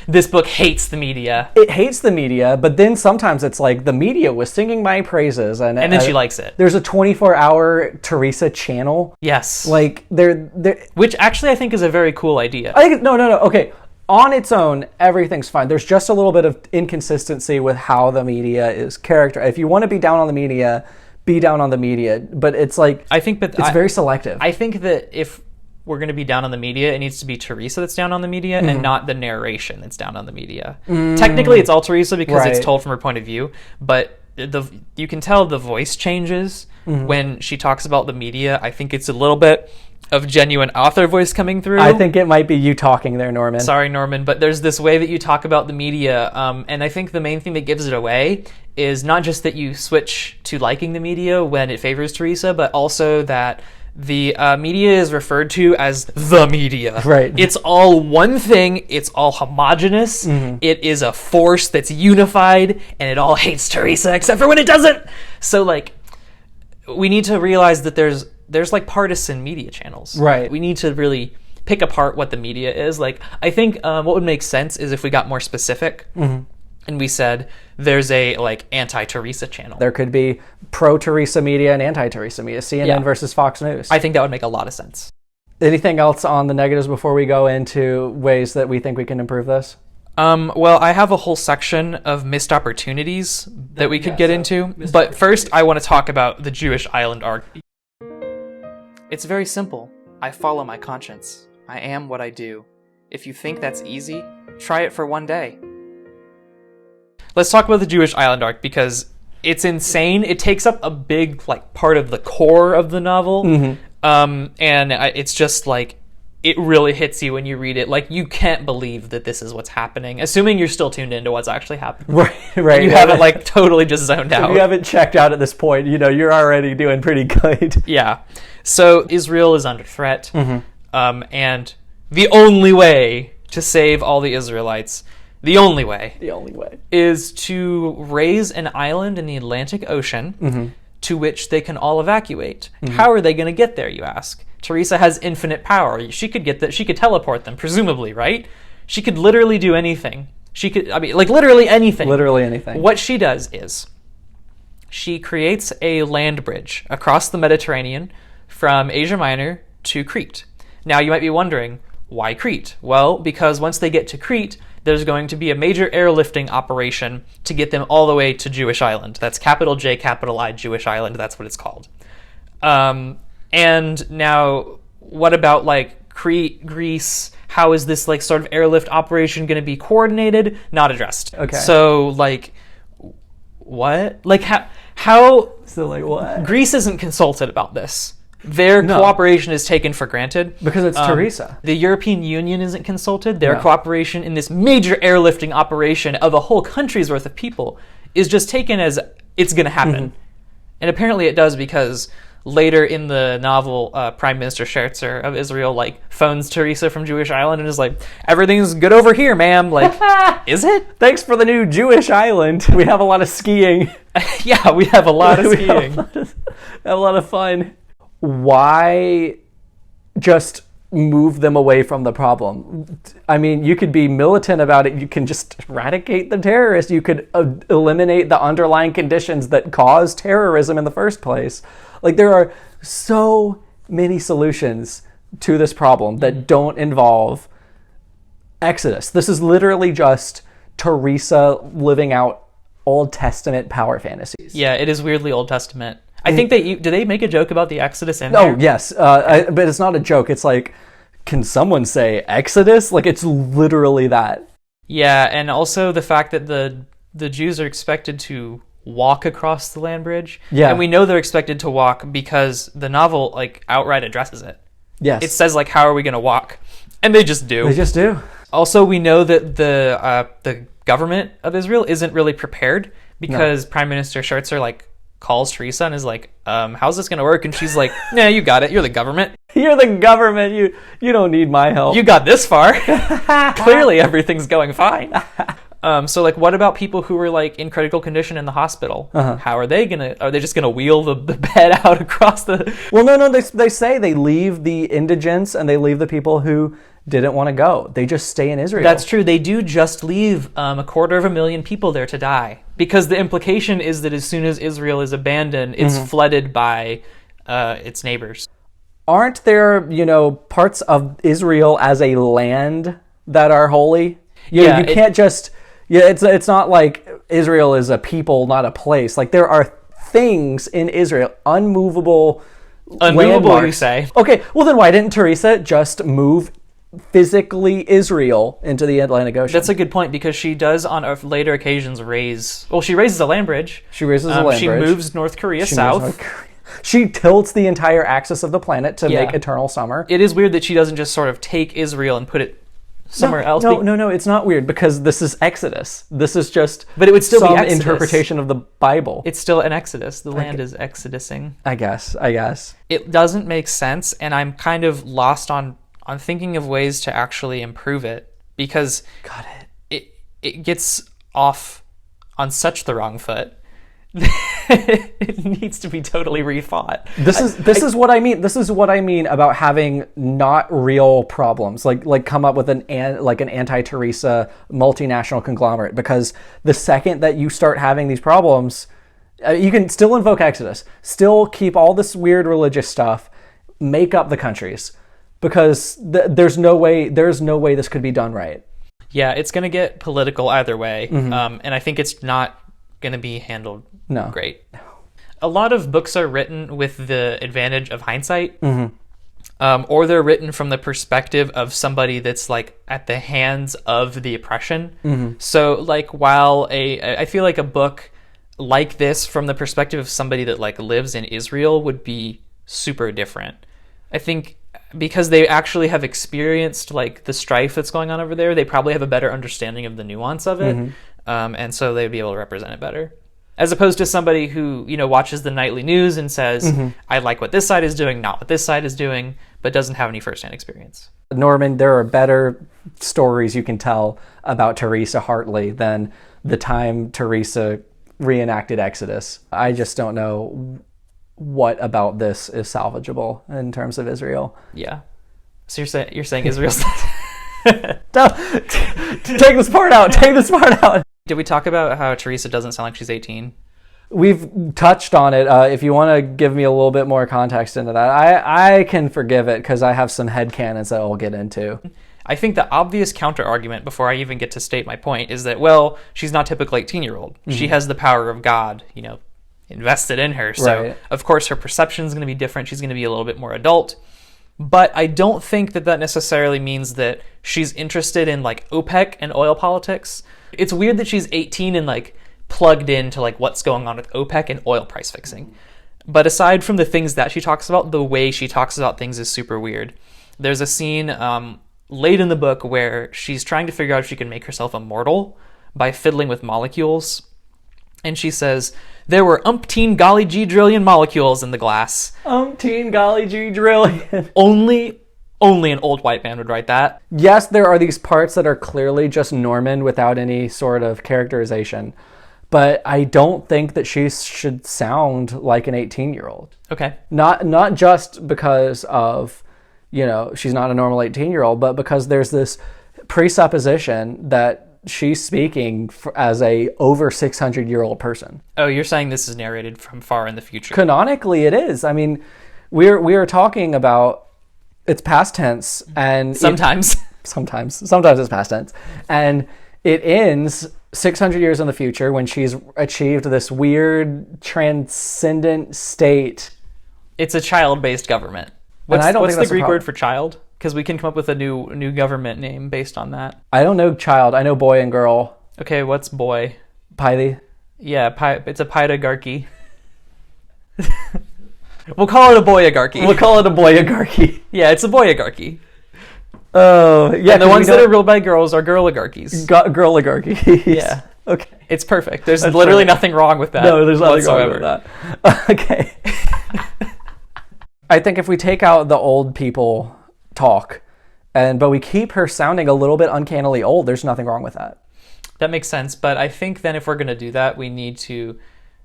This book hates the media. It hates the media, but then sometimes it's like the media was singing my praises, and then she likes it. There's a 24-hour Theresa channel. Yes, like they're which actually I think is a very cool idea. I think no. Okay, On its own, everything's fine. There's just a little bit of inconsistency with how the media is characterized. If you want to be down on the media, be down on the media. But it's like, I think that it's very selective. I think that if we're going to be down on the media, it needs to be Theresa that's down on the media and not the narration that's down on the media. Technically, it's all Theresa because it's told from her point of view, but you can tell the voice changes when she talks about the media. I think it's a little bit of genuine author voice coming through. I think it might be you talking there, Norman. Sorry, Norman, but there's this way that you talk about the media, and I think the main thing that gives it away is not just that you switch to liking the media when it favors Theresa, but also that the media is referred to as the media. Right. It's all one thing. It's all homogenous. It is a force that's unified, and it all hates Theresa except for when it doesn't. So, like, we need to realize that there's like partisan media channels. Right. We need to really pick apart what the media is. Like, I think what would make sense is if we got more specific. And we said there's a like anti-Theresa channel. There could be pro-Theresa media and anti-Theresa media. CNN versus Fox News. I think that would make a lot of sense. Anything else on the negatives before we go into ways that we think we can improve this? Well, I have a whole section of missed opportunities that we could get into. But first, I want to talk about the Jewish island arc. It's very simple. I follow my conscience. I am what I do. If you think that's easy, try it for one day. Let's talk about the Jewish island arc because it's insane. It takes up a big like part of the core of the novel, and it's just like it really hits you when you read it. Like you can't believe that this is what's happening, assuming you're still tuned into what's actually happening. Right. You haven't like totally just zoned out. If you haven't checked out at this point, you're already doing pretty good. Yeah. So Israel is under threat, and the only way to save all the Israelites. The only way is to raise an island in the Atlantic Ocean to which they can all evacuate. How are they going to get there, you ask? Theresa has infinite power. She could get that. She could teleport them, presumably, right? She could literally do anything. Literally anything. Literally anything. What she does is she creates a land bridge across the Mediterranean from Asia Minor to Crete. Now, you might be wondering, why Crete? Well, because once they get to Crete, there's going to be a major airlifting operation to get them all the way to Jewish Island. That's capital J, capital I, Jewish Island. That's what it's called. And now, what about like Crete, Greece? How is this like sort of airlift operation going to be coordinated? Not addressed. Okay. So like, what? Like how? So like what? Greece isn't consulted about this. Their cooperation is taken for granted. Because it's Theresa. The European Union isn't consulted. Their cooperation in this major airlifting operation of a whole country's worth of people is just taken as it's going to happen. And apparently it does because later in the novel, Prime Minister Scherzer of Israel like phones Theresa from Jewish Island and is like, everything's good over here, ma'am. Like, is it? Thanks for the new Jewish island. We have a lot of skiing. Yeah, we have a lot of skiing. Have a lot of fun. Why just move them away from the problem? I mean, you could be militant about it. You can just eradicate the terrorists. You could eliminate the underlying conditions that cause terrorism in the first place. Like, there are so many solutions to this problem that don't involve Exodus. This is literally just Theresa living out Old Testament power fantasies. Yeah, it is weirdly Old Testament. I think do they make a joke about the Exodus in there? Oh, yes. But it's not a joke. It's like, can someone say Exodus? Like, it's literally that. Yeah, and also the fact that the Jews are expected to walk across the land bridge. Yeah. And we know they're expected to walk because the novel, like, outright addresses it. Yes. It says, like, how are we going to walk? And they just do. They just do. Also, we know that the government of Israel isn't really prepared because Prime Minister Scherzer, like, calls Theresa and is like, how's this gonna work? And she's like, nah, you got it. You're the government. You're the government. You don't need my help. You got this far. Clearly everything's going fine. So like, what about people who were like in critical condition in the hospital? How are they just gonna wheel the bed out across the... Well, no, they say they leave the indigents and they leave the people who didn't want to go. They just stay in Israel. That's true. They do just leave 250,000 people there to die. Because the implication is that as soon as Israel is abandoned, it's flooded by its neighbors. Aren't there, parts of Israel as a land that are holy. You can't just... Yeah, it's not like Israel is a people, not a place. Like, there are things in Israel, unmovable landmarks. You say. Okay, well then why didn't Theresa just move physically Israel into the Atlantic Ocean? That's a good point, because she does on later occasions she raises a land bridge. She raises a land bridge. She moves North Korea south. She tilts the entire axis of the planet to make eternal summer. It is weird that she doesn't just sort of take Israel and put it somewhere else. No, it's not weird, because this is Exodus. This is just but it would still be Exodus. Interpretation of the Bible. It's still an Exodus. The land is exodusing. I guess. It doesn't make sense, and I'm kind of lost on thinking of ways to actually improve it, because it gets off on such the wrong foot. It needs to be totally rethought. This is what I mean. This is what I mean about having not real problems. Like come up with an anti-Theresa multinational conglomerate. Because the second that you start having these problems, you can still invoke Exodus, still keep all this weird religious stuff, make up the countries, because there's no way this could be done right. Yeah, it's going to get political either way, and I think it's not going to be handled great. A lot of books are written with the advantage of hindsight, or they're written from the perspective of somebody that's like at the hands of the oppression. So like while I feel like a book like this from the perspective of somebody that like lives in Israel would be super different. I think because they actually have experienced like the strife that's going on over there, they probably have a better understanding of the nuance of it. And so they'd be able to represent it better. As opposed to somebody who, watches the nightly news and says, I like what this side is doing, not what this side is doing, but doesn't have any firsthand experience. Norman, there are better stories you can tell about Theresa Hartley than the time Theresa reenacted Exodus. I just don't know what about this is salvageable in terms of Israel. Yeah. So you're saying Israel's... Take this part out. Did we talk about how Theresa doesn't sound like she's 18? We've touched on it. If you want to give me a little bit more context into that, I can forgive it because I have some headcanons that I'll get into. I think the obvious counter-argument, before I even get to state my point, is that, well, she's not typical 18-year-old. She has the power of God, invested in her. So, of course, her perception is going to be different. She's going to be a little bit more adult. But I don't think that necessarily means that she's interested in, like, OPEC and oil politics. It's weird that she's 18 and, like, plugged into, like, what's going on with OPEC and oil price fixing. But aside from the things that she talks about, the way she talks about things is super weird. There's a scene late in the book where she's trying to figure out if she can make herself immortal by fiddling with molecules. And she says, there were umpteen golly gee drillion molecules in the glass. Umpteen golly gee drillion. Only an old white man would write that. Yes, there are these parts that are clearly just Norman without any sort of characterization. But I don't think that she should sound like an 18-year-old. Okay. Not just because of, she's not a normal 18-year-old, but because there's this presupposition that she's speaking as a over 600-year-old person. Oh, you're saying this is narrated from far in the future. Canonically, it is. I mean, we are talking about it's past tense, and sometimes it's past tense, and it ends 600 years in the future when she's achieved this weird transcendent state. It's a child-based government. What's the Greek word for child? Because we can come up with a new government name based on that. I don't know child. I know boy and girl. Okay, what's boy? Pythie. Yeah, it's a pydagarchy. We'll call it a boyagarchy. Yeah, it's a boyagarchy. Oh, yeah. And the ones that are ruled by girls are girligarchies. Girligarchies. Yeah. Okay. It's perfect. There's literally nothing wrong with that. No, there's nothing wrong with that. Okay. I think if we take out the old people talk, but we keep her sounding a little bit uncannily old, there's nothing wrong with that. That makes sense, but I think then if we're going to do that, we need to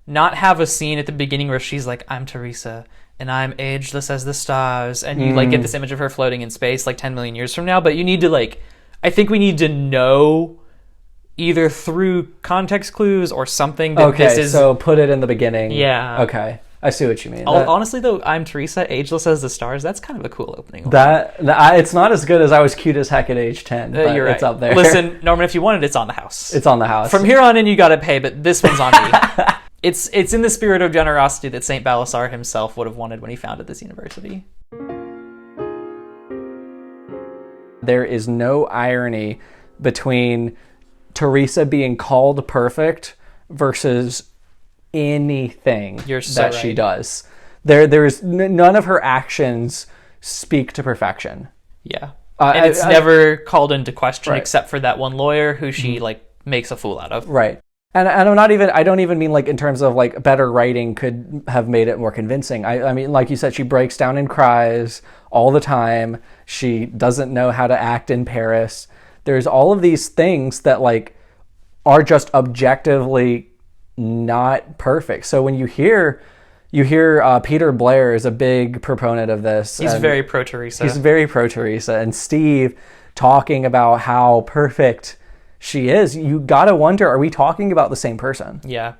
not have a scene at the beginning where she's like, I'm Theresa, and I'm ageless as the stars, and you like get this image of her floating in space like 10 million years from now, but you need to I think we need to know either through context clues or something that this is... so put it in the beginning. Yeah. Okay. I see what you mean. Honestly, though, I'm Theresa, ageless as the stars. That's kind of a cool opening. It's not as good as I was cute as heck at age 10, but you're right. It's up there. Listen, Norman, if you want it, it's on the house. It's on the house. From here on in, you got to pay, but this one's on me. It's in the spirit of generosity that St. Balasar himself would have wanted when he founded this university. There is no irony between Theresa being called perfect versus anything she does. There's none of her actions speak to perfection. Yeah. And it's never called into question except for that one lawyer who she Mm-hmm. like makes a fool out of. Right. And I don't even mean like in terms of like better writing could have made it more convincing. I mean, like you said, she breaks down and cries all the time. She doesn't know how to act in Paris. There's all of these things that like are just objectively not perfect. So when you hear Peter Blair is a big proponent of this. He's very pro Theresa. He's very pro Theresa. And Steve talking about how perfect she is. You gotta wonder, are we talking about the same person? Yeah.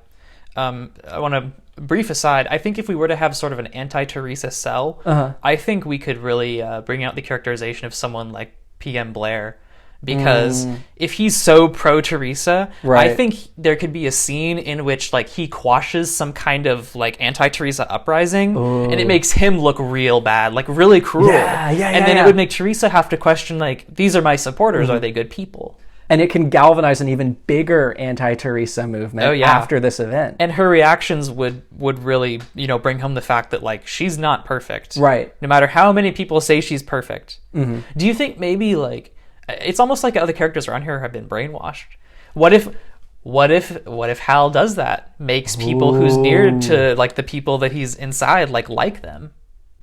I want to brief aside. I think if we were to have sort of an anti-Theresa cell, I think we could really bring out the characterization of someone like PM Blair. Because if he's so pro Theresa, I think there could be a scene in which like he quashes some kind of like anti-Theresa uprising, and it makes him look real bad, like really cruel. And then it would make Theresa have to question like, these are my supporters, are they good people? And it can galvanize an even bigger anti-Theresa movement after this event. And her reactions would really, bring home the fact that like she's not perfect. Right. No matter how many people say she's perfect. Do you think maybe like it's almost like other characters around here have been brainwashed? What if Hal does that? Makes people who's near to like the people that he's inside like them.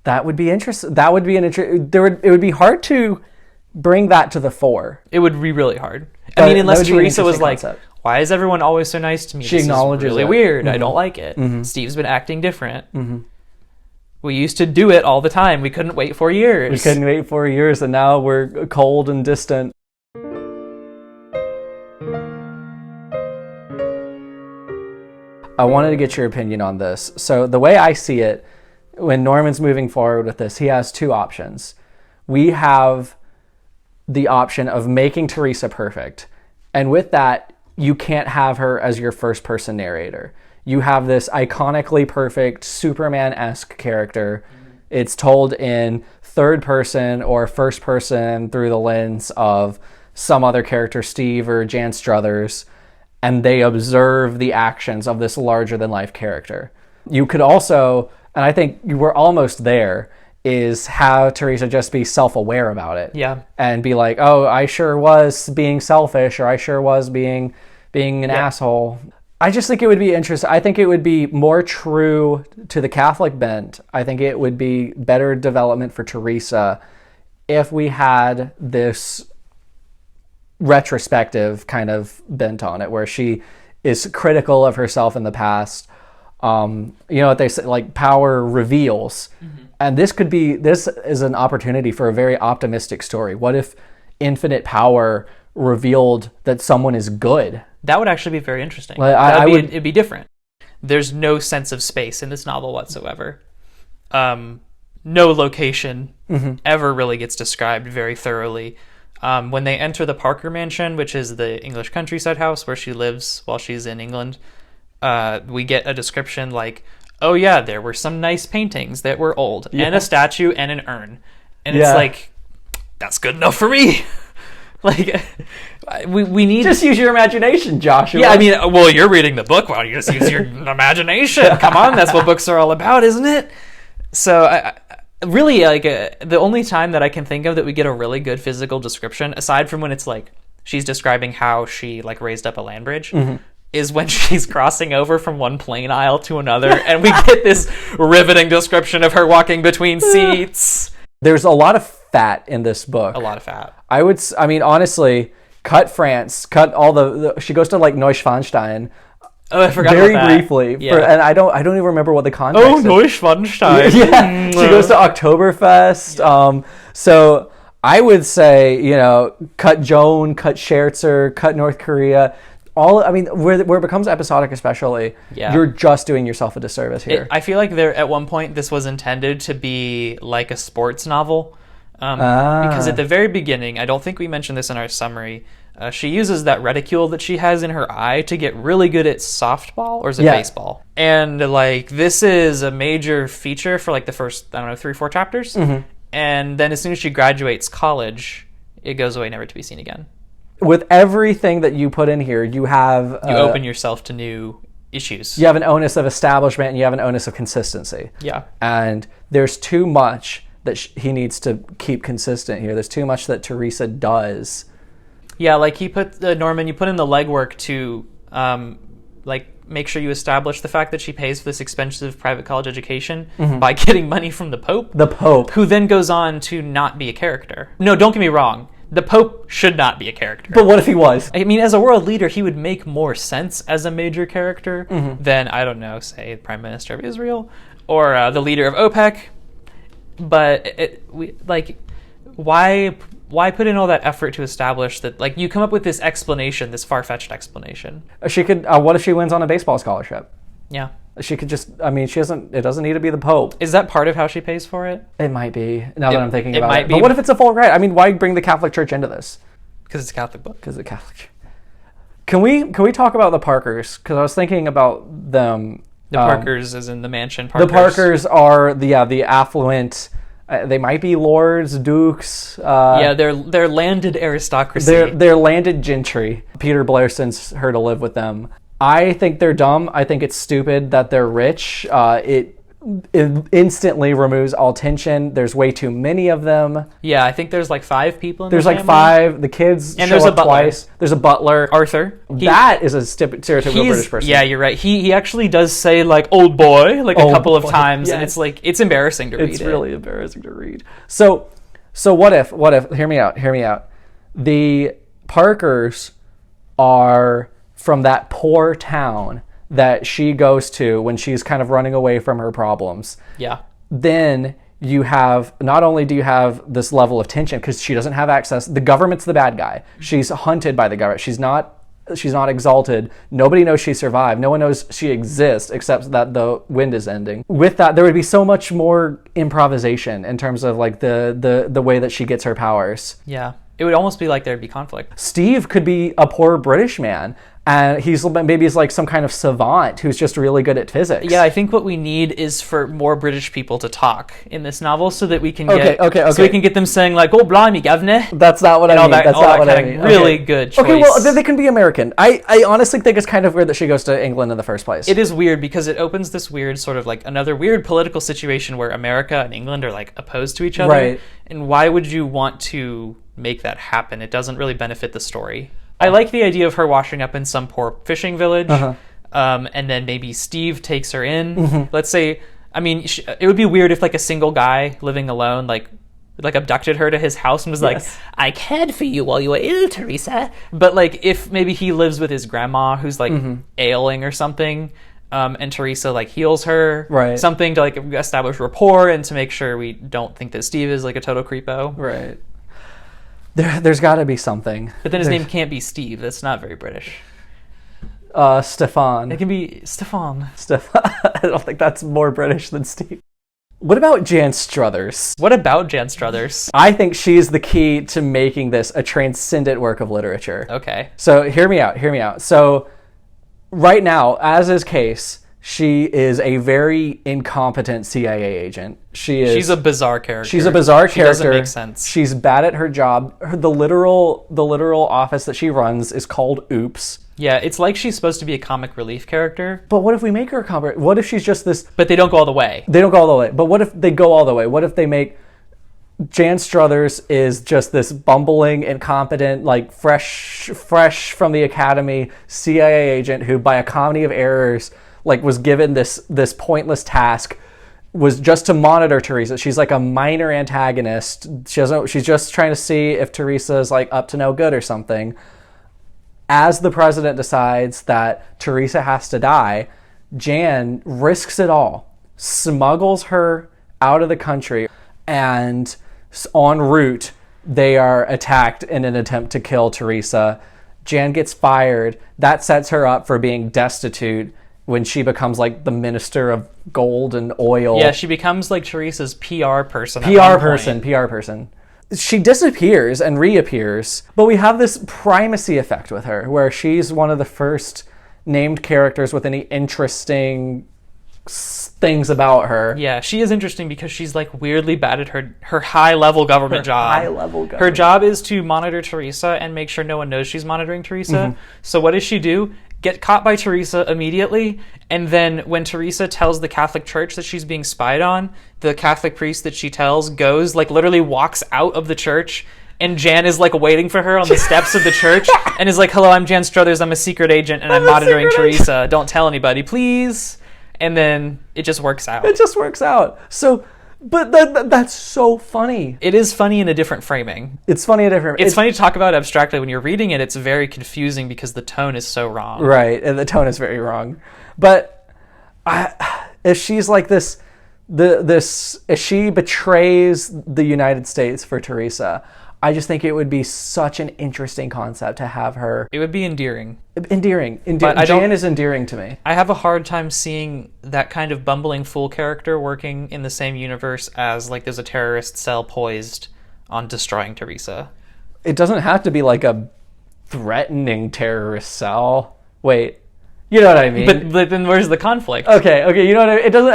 That would be interesting. That would be it would be hard to bring that to the fore. It would be really hard. I mean, unless Theresa was like, concept. Why is everyone always so nice to me? She acknowledges really it. Weird. I don't like it. Steve's been acting different. We used to do it all the time. We couldn't wait 4 years. We couldn't wait 4 years, and now we're cold and distant. I wanted to get your opinion on this. So the way I see it, when Norman's moving forward with this, he has two options. We have the option of making Theresa perfect. And with that, you can't have her as your first person narrator. You have this iconically perfect Superman-esque character. It's told in third person or first person through the lens of some other character, Steve or Jan Struthers, and they observe the actions of this larger than life character. You could also, and I think we're almost there, is have Theresa just be self-aware about it. Yeah. And be like, oh, I sure was being selfish, or I sure was being an asshole. I just think it would be interesting. I think it would be more true to the Catholic bent. I think it would be better development for Theresa if we had this retrospective kind of bent on it, where she is critical of herself in the past. You know what they say, like power reveals. And this is an opportunity for a very optimistic story. What if infinite power revealed that someone is good? That would actually be very interesting. Well, it'd be different. There's no sense of space in this novel whatsoever. No location ever really gets described very thoroughly. When they enter the Parker Mansion, which is the English countryside house where she lives while she's in England, we get a description like, oh yeah, there were some nice paintings that were old, and a statue and an urn. And it's like, that's good enough for me. Like, we need... Just use your imagination, Joshua. Yeah, I mean, well, you're reading the book. Why don't you just use your imagination? Come on, that's what books are all about, isn't it? So, really, like, the only time that I can think of that we get a really good physical description, aside from when it's like, she's describing how she, like, raised up a land bridge, is when she's crossing over from one plane aisle to another, and we get this riveting description of her walking between seats. There's a lot of fat in this book. A lot of fat. I mean, honestly, cut France, cut all the she goes to like Neuschwanstein. Oh, I forgot very about that. briefly. Yeah. And I don't even remember what the context is. Neuschwanstein. Yeah, she goes to Oktoberfest. Yeah. So I would say, cut Joan, cut Scherzer, cut North Korea. where it becomes episodic, especially, you're just doing yourself a disservice here. I feel like at one point this was intended to be like a sports novel, because at the very beginning, I don't think we mentioned this in our summary, she uses that reticule that she has in her eye to get really good at softball, or is it baseball? And like this is a major feature for like the first, I don't know, 3-4 chapters, and then as soon as she graduates college, it goes away, never to be seen again. With everything that you put in here, you have... you open yourself to new issues. You have an onus of establishment, and you have an onus of consistency. Yeah. And there's too much that he needs to keep consistent here. There's too much that Theresa does. Yeah, like he put... Norman, you put in the legwork to, make sure you establish the fact that she pays for this expensive private college education by getting money from the Pope. The Pope. Who then goes on to not be a character. No, don't get me wrong. The Pope should not be a character. But what if he was? I mean, as a world leader, he would make more sense as a major character than, I don't know, say, the Prime Minister of Israel or the leader of OPEC. But, why put in all that effort to establish that, like, you come up with this explanation, this far-fetched explanation? She could, what if she wins on a baseball scholarship? Yeah. She could just, it doesn't need to be the Pope. Is that part of how she pays for it? It might be, now that I'm thinking about might it. Be, but what if it's a full grant? I mean, why bring the Catholic Church into this? Because it's a Catholic book. Because it's a Catholic Church. Can we talk about the Parkers? Because I was thinking about them. The Parkers as in the mansion Parkers. The Parkers are the affluent... they might be lords, dukes. They're landed aristocracy. They're landed gentry. Peter Blair sends her to live with them. I think they're dumb. I think it's stupid that they're rich. It instantly removes all tension. There's way too many of them. Yeah, I think there's like 5 people in There's the like family. 5. The kids and show there's up a butler. twice. There's a butler. Arthur. That is a stereotypical British person. Yeah, you're right. He actually does say like old boy like a couple of times, and it's like it's embarrassing to read. It's really embarrassing to read. So what if hear me out. The Parkers are from that poor town that she goes to when she's kind of running away from her problems. Yeah. Then you have, not only do you have this level of tension because she doesn't have access, the government's the bad guy. She's hunted by the government. She's not exalted. Nobody knows she survived. No one knows she exists except that the wind is ending. With that, there would be so much more improvisation in terms of like the way that she gets her powers. Yeah. It would almost be like there'd be conflict. Steve could be a poor British man, and he's like some kind of savant who's just really good at physics. Yeah, I think what we need is for more British people to talk in this novel so that we can so we can get them saying like, "Oh, blimey, governor." That's not what I mean. That's not what I mean. Really good choice. Okay, well, they can be American. I honestly think it's kind of weird that she goes to England in the first place. It is weird because it opens this weird sort of like another weird political situation where America and England are like opposed to each other. Right. And why would you want to make that happen? It doesn't really benefit the story. I like the idea of her washing up in some poor fishing village, and then maybe Steve takes her in. Let's say, I mean, it would be weird if like a single guy living alone like abducted her to his house and was like, "I cared for you while you were ill, Theresa." But like if maybe he lives with his grandma who's like ailing or something, and Theresa like heals her, right? Something to like establish rapport and to make sure we don't think that Steve is like a total creepo, right? There's got to be something. But then his name can't be Steve. That's not very British. Stefan. It can be Stefan. I don't think that's more British than Steve. What about Jan Struthers? What about Jan Struthers? I think she's the key to making this a transcendent work of literature. Okay. So hear me out. So right now, as is case, she is a very incompetent CIA agent. She's a bizarre character. She doesn't make sense. She's bad at her job. The literal office that she runs is called Oops. Yeah, it's like she's supposed to be a comic relief character. But what if we make her a comic? What if she's just this? But they don't go all the way. They don't go all the way. But what if they go all the way? What if they make Jan Struthers is just this bumbling, incompetent, like fresh from the academy CIA agent who, by a comedy of errors, like was given this pointless task, was just to monitor Theresa. She's like a minor antagonist. She's just trying to see if Theresa is like up to no good or something. As the president decides that Theresa has to die, Jan risks it all, smuggles her out of the country, and en route they are attacked in an attempt to kill Theresa. Jan gets fired. That sets her up for being destitute when she becomes like the minister of gold and oil. Yeah, she becomes like Theresa's PR person. PR person. She disappears and reappears, but we have this primacy effect with her, where she's one of the first named characters with any interesting things about her. Yeah, she is interesting because she's like weirdly bad at her high-level government job. High-level government. Her job is to monitor Theresa and make sure no one knows she's monitoring Theresa. So what does she do? Get caught by Theresa immediately, and then when Theresa tells the Catholic Church that she's being spied on, the Catholic priest that she tells goes, like, literally walks out of the church, and Jan is like waiting for her on the steps of the church and is like, hello, I'm Jan Struthers, I'm a secret agent, and I'm monitoring Theresa. Don't tell anybody, please. And then it just works out. So, but that's so funny. It is funny in a different framing. It's funny to talk about abstractly. When you're reading it, it's very confusing because the tone is so wrong. Right, and the tone is very wrong. But if she's like this, if she betrays the United States for Theresa, I just think it would be such an interesting concept to have her. It would be endearing. But Jan is endearing to me. I have a hard time seeing that kind of bumbling fool character working in the same universe as like there's a terrorist cell poised on destroying Theresa. It doesn't have to be like a threatening terrorist cell. Wait. You know what I mean? But then where's the conflict? Okay. You know what I mean? It doesn't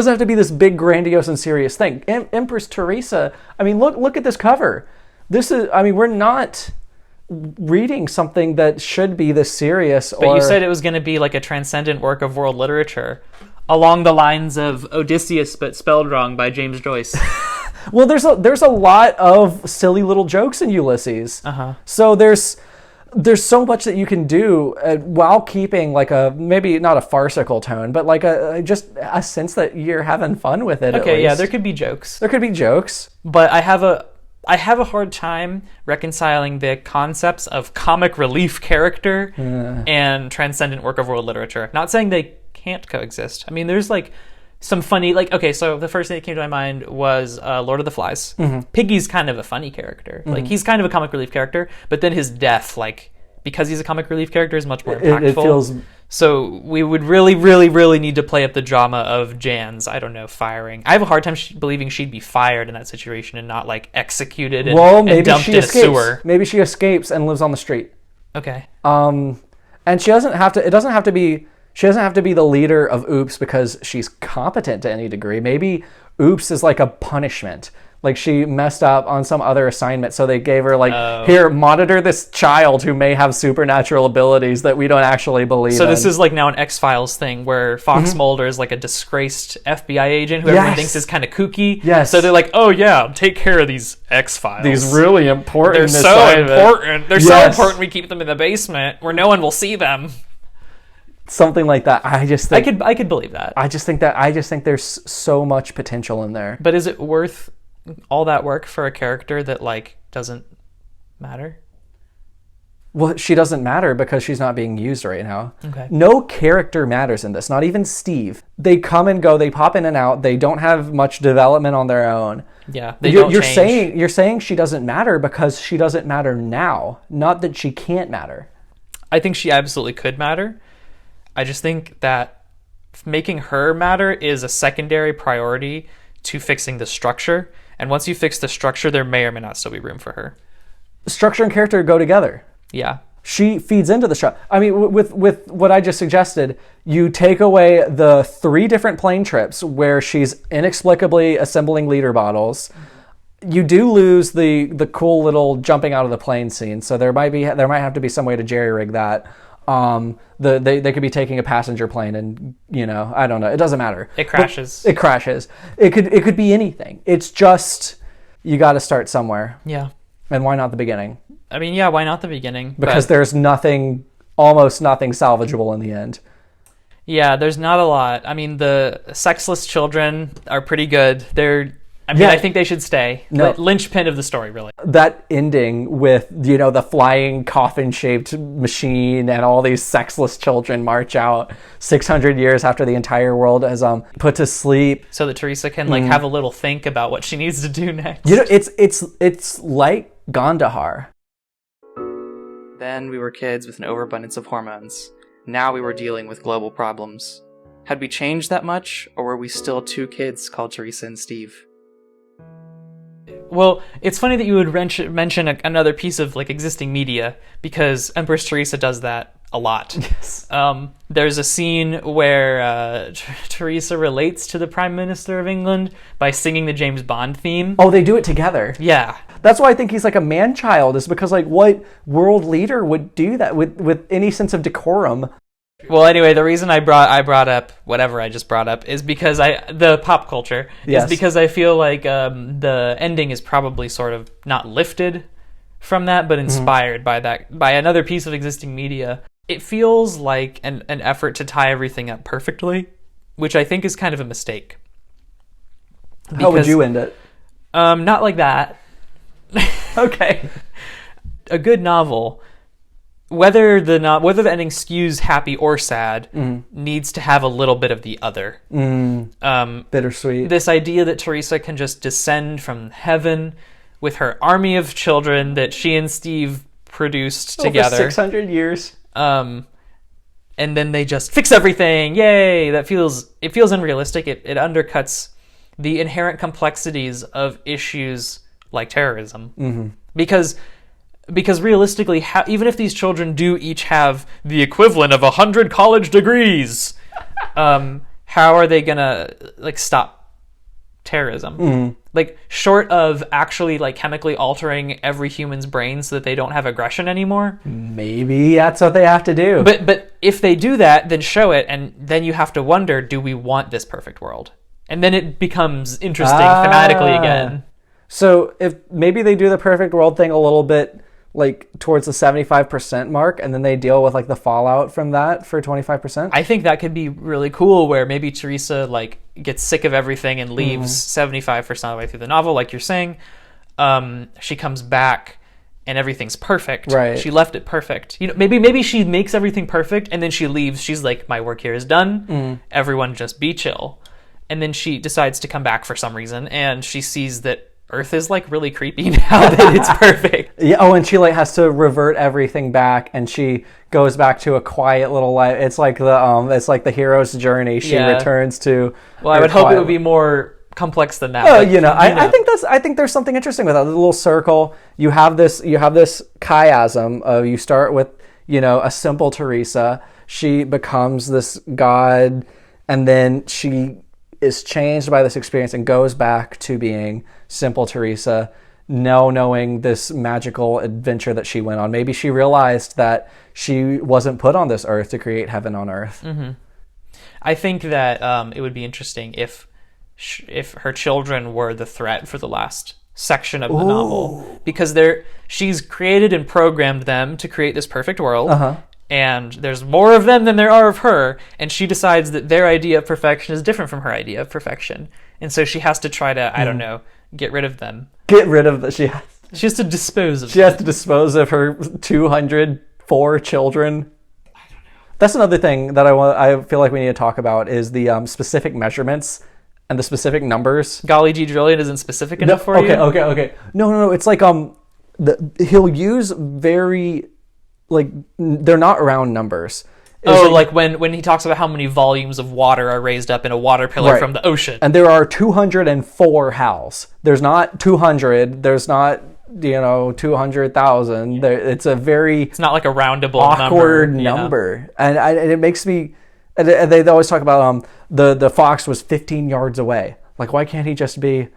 have to be this big, grandiose, and serious thing. Empress Theresa. I mean, look at this cover. This is. I mean, we're not reading something that should be this serious. But you said it was going to be like a transcendent work of world literature, along the lines of Odysseus but spelled wrong by James Joyce. Well, there's a lot of silly little jokes in Ulysses. So there's so much that you can do while keeping like a, maybe not a farcical tone, but like just a sense that you're having fun with it. Okay, yeah, there could be jokes. But I have a hard time reconciling the concepts of comic relief character and transcendent work of world literature. Not saying they can't coexist. I mean, there's like some funny, like, okay, so the first thing that came to my mind was Lord of the Flies. Piggy's kind of a funny character. Like, he's kind of a comic relief character, but then his death, like, because he's a comic relief character, is much more impactful. It feels... So we would really, really, really need to play up the drama of Jan's, I don't know, firing. I have a hard time believing she'd be fired in that situation and not, like, executed and, and dumped in a sewer. Maybe she escapes and lives on the street. Okay. And she doesn't have to be the leader of Oops because she's competent to any degree. Maybe Oops is like a punishment. Like, she messed up on some other assignment, so they gave her, like, here, monitor this child who may have supernatural abilities that we don't actually believe in. So this is, like, now an X-Files thing where Fox Mulder is, like, a disgraced FBI agent who everyone thinks is kind of kooky. Yes. So they're like, oh, yeah, take care of these X-Files. These really important They're so important. They're so important we keep them in the basement where no one will see them. Something like that. I just think... I could believe that. I just think there's so much potential in there. But is it worth all that work for a character that, like, doesn't matter? Well, she doesn't matter because she's not being used right now. Okay. No character matters in this, not even Steve. They come and go, they pop in and out, they don't have much development on their own. Yeah, you're saying she doesn't matter because she doesn't matter now, not that she can't matter. I think she absolutely could matter. I just think that making her matter is a secondary priority to fixing the structure. And once you fix the structure, there may or may not still be room for her. Structure and character go together. Yeah. She feeds into the structure. I mean, with what I just suggested, you take away the 3 different plane trips where she's inexplicably assembling liter bottles. You do lose the cool little jumping out of the plane scene. So there might have to be some way to jerry-rig that. They could be taking a passenger plane and, you know, I don't know. It doesn't matter. It crashes. It could be anything. It's just, you got to start somewhere. Yeah. And why not the beginning? I mean, yeah, why not the beginning? Because there's almost nothing salvageable in the end. Yeah, there's not a lot. I mean, the sexless children are pretty good. I think they should stay. No. Linchpin of the story, really. That ending with, you know, the flying coffin-shaped machine and all these sexless children march out 600 years after the entire world is put to sleep. So that Theresa can have a little think about what she needs to do next. You know, it's like Gandhar. Then we were kids with an overabundance of hormones. Now we were dealing with global problems. Had we changed that much, or were we still two kids called Theresa and Steve? Well, it's funny that you would mention another piece of like existing media, because Empress Theresa does that a lot. Yes. There's a scene where Theresa relates to the Prime Minister of England by singing the James Bond theme. Oh, they do it together. Yeah. That's why I think he's like a man-child, is because like what world leader would do that with any sense of decorum? Well, anyway, the reason I brought up whatever I just brought up is because the pop culture Yes. is because I feel like the ending is probably sort of not lifted from that, but inspired by another piece of existing media. It feels like an effort to tie everything up perfectly, which I think is kind of a mistake. How would you end it? Not like that. Okay. A good novel, whether the ending skews happy or sad, needs to have a little bit of the other. Bittersweet. This idea that Theresa can just descend from heaven with her army of children that she and Steve produced together. Over 600 years. And then they just fix everything. Yay! It feels unrealistic. It undercuts the inherent complexities of issues like terrorism. Because realistically, even if these children do each have the equivalent of 100 college degrees, how are they gonna like stop terrorism? Like, short of actually like chemically altering every human's brain so that they don't have aggression anymore. Maybe that's what they have to do. But if they do that, then show it, and then you have to wonder: do we want this perfect world? And then it becomes interesting thematically again. So if maybe they do the perfect world thing a little bit like towards the 75% mark, and then they deal with like the fallout from that for 25%. I think that could be really cool, where maybe Theresa like gets sick of everything and leaves 75% of the way through the novel, like you're saying. She comes back and everything's perfect. Right. She left it perfect. Maybe she makes everything perfect and then she leaves. She's like, my work here is done. Everyone just be chill. And then she decides to come back for some reason, and she sees that Earth is like really creepy now that it's perfect. Yeah. Oh, and she like has to revert everything back, and she goes back to a quiet little life. It's like the hero's journey. She returns to. Well, I would hope it would be more complex than that. Oh, I think there's something interesting with that. The little circle. You have this chiasm of, you start with a simple Theresa. She becomes this god, and then she is changed by this experience and goes back to being simple Theresa, knowing this magical adventure that she went on. Maybe she realized that she wasn't put on this earth to create heaven on earth. I think that it would be interesting if her children were the threat for the last section of the novel, because she's created and programmed them to create this perfect world. And there's more of them than there are of her, and she decides that their idea of perfection is different from her idea of perfection, and so she has to try to, I don't know, get rid of them. She has to dispose of them. She has to dispose of her 204 children. I don't know. That's another thing that I feel like we need to talk about, is the specific measurements and the specific numbers. Golly gee drillion isn't specific enough for you? Okay. No. It's like he'll use very, like, they're not round numbers. Like when he talks about how many volumes of water are raised up in a water pillar from the ocean. And there are 204 howls. There's not 200. There's not 200,000. It's a very... It's not like a roundable awkward number. And it makes me... And they always talk about the fox was 15 yards away. Like, why can't he just be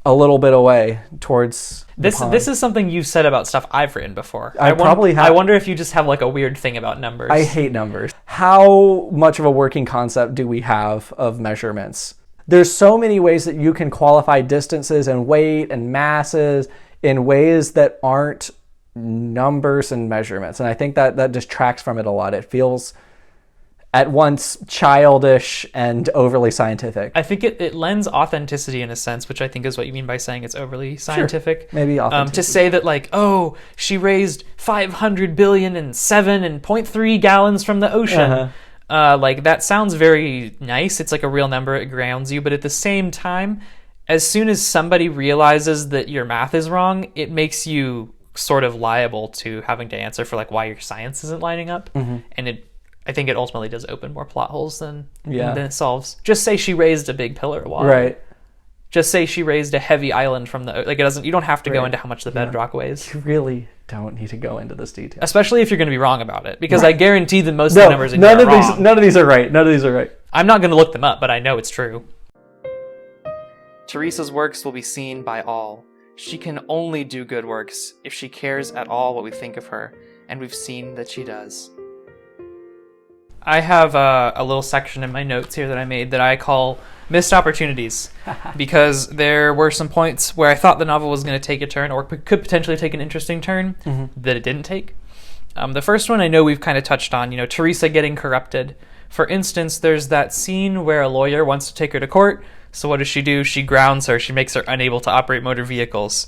a little bit away towards this is something you've said about stuff I've written before. I probably have. I wonder if you just have like a weird thing about numbers. I hate numbers. How much of a working concept do we have of measurements? There's so many ways that you can qualify distances and weight and masses in ways that aren't numbers and measurements. And I think that distracts from it a lot. It feels at once childish and overly scientific. I think it lends authenticity in a sense, which I think is what you mean by saying it's overly scientific. Sure. Maybe authenticity. To say that like, oh, she raised 500 billion and 7.3 gallons from the ocean. Like, that sounds very nice. It's like a real number. It grounds you. But at the same time, as soon as somebody realizes that your math is wrong, it makes you sort of liable to having to answer for like why your science isn't lining up. And I think it ultimately does open more plot holes than it solves. Just say she raised a big pillar of water. Right. Just say she raised a heavy island from the, like, it doesn't, you don't have to go into how much the bedrock weighs. You really don't need to go into this detail. Especially if you're going to be wrong about it, because I guarantee that most of the numbers in here are wrong. None of these are right. None of these are right. I'm not going to look them up, but I know it's true. Theresa's works will be seen by all. She can only do good works if she cares at all what we think of her, and we've seen that she does. I have a little section in my notes here that I made that I call missed opportunities, because there were some points where I thought the novel was going to take a turn, or could potentially take an interesting turn, that it didn't take. The first one I know we've kind of touched on, Theresa getting corrupted. For instance, there's that scene where a lawyer wants to take her to court, so what does she do? She grounds her, she makes her unable to operate motor vehicles.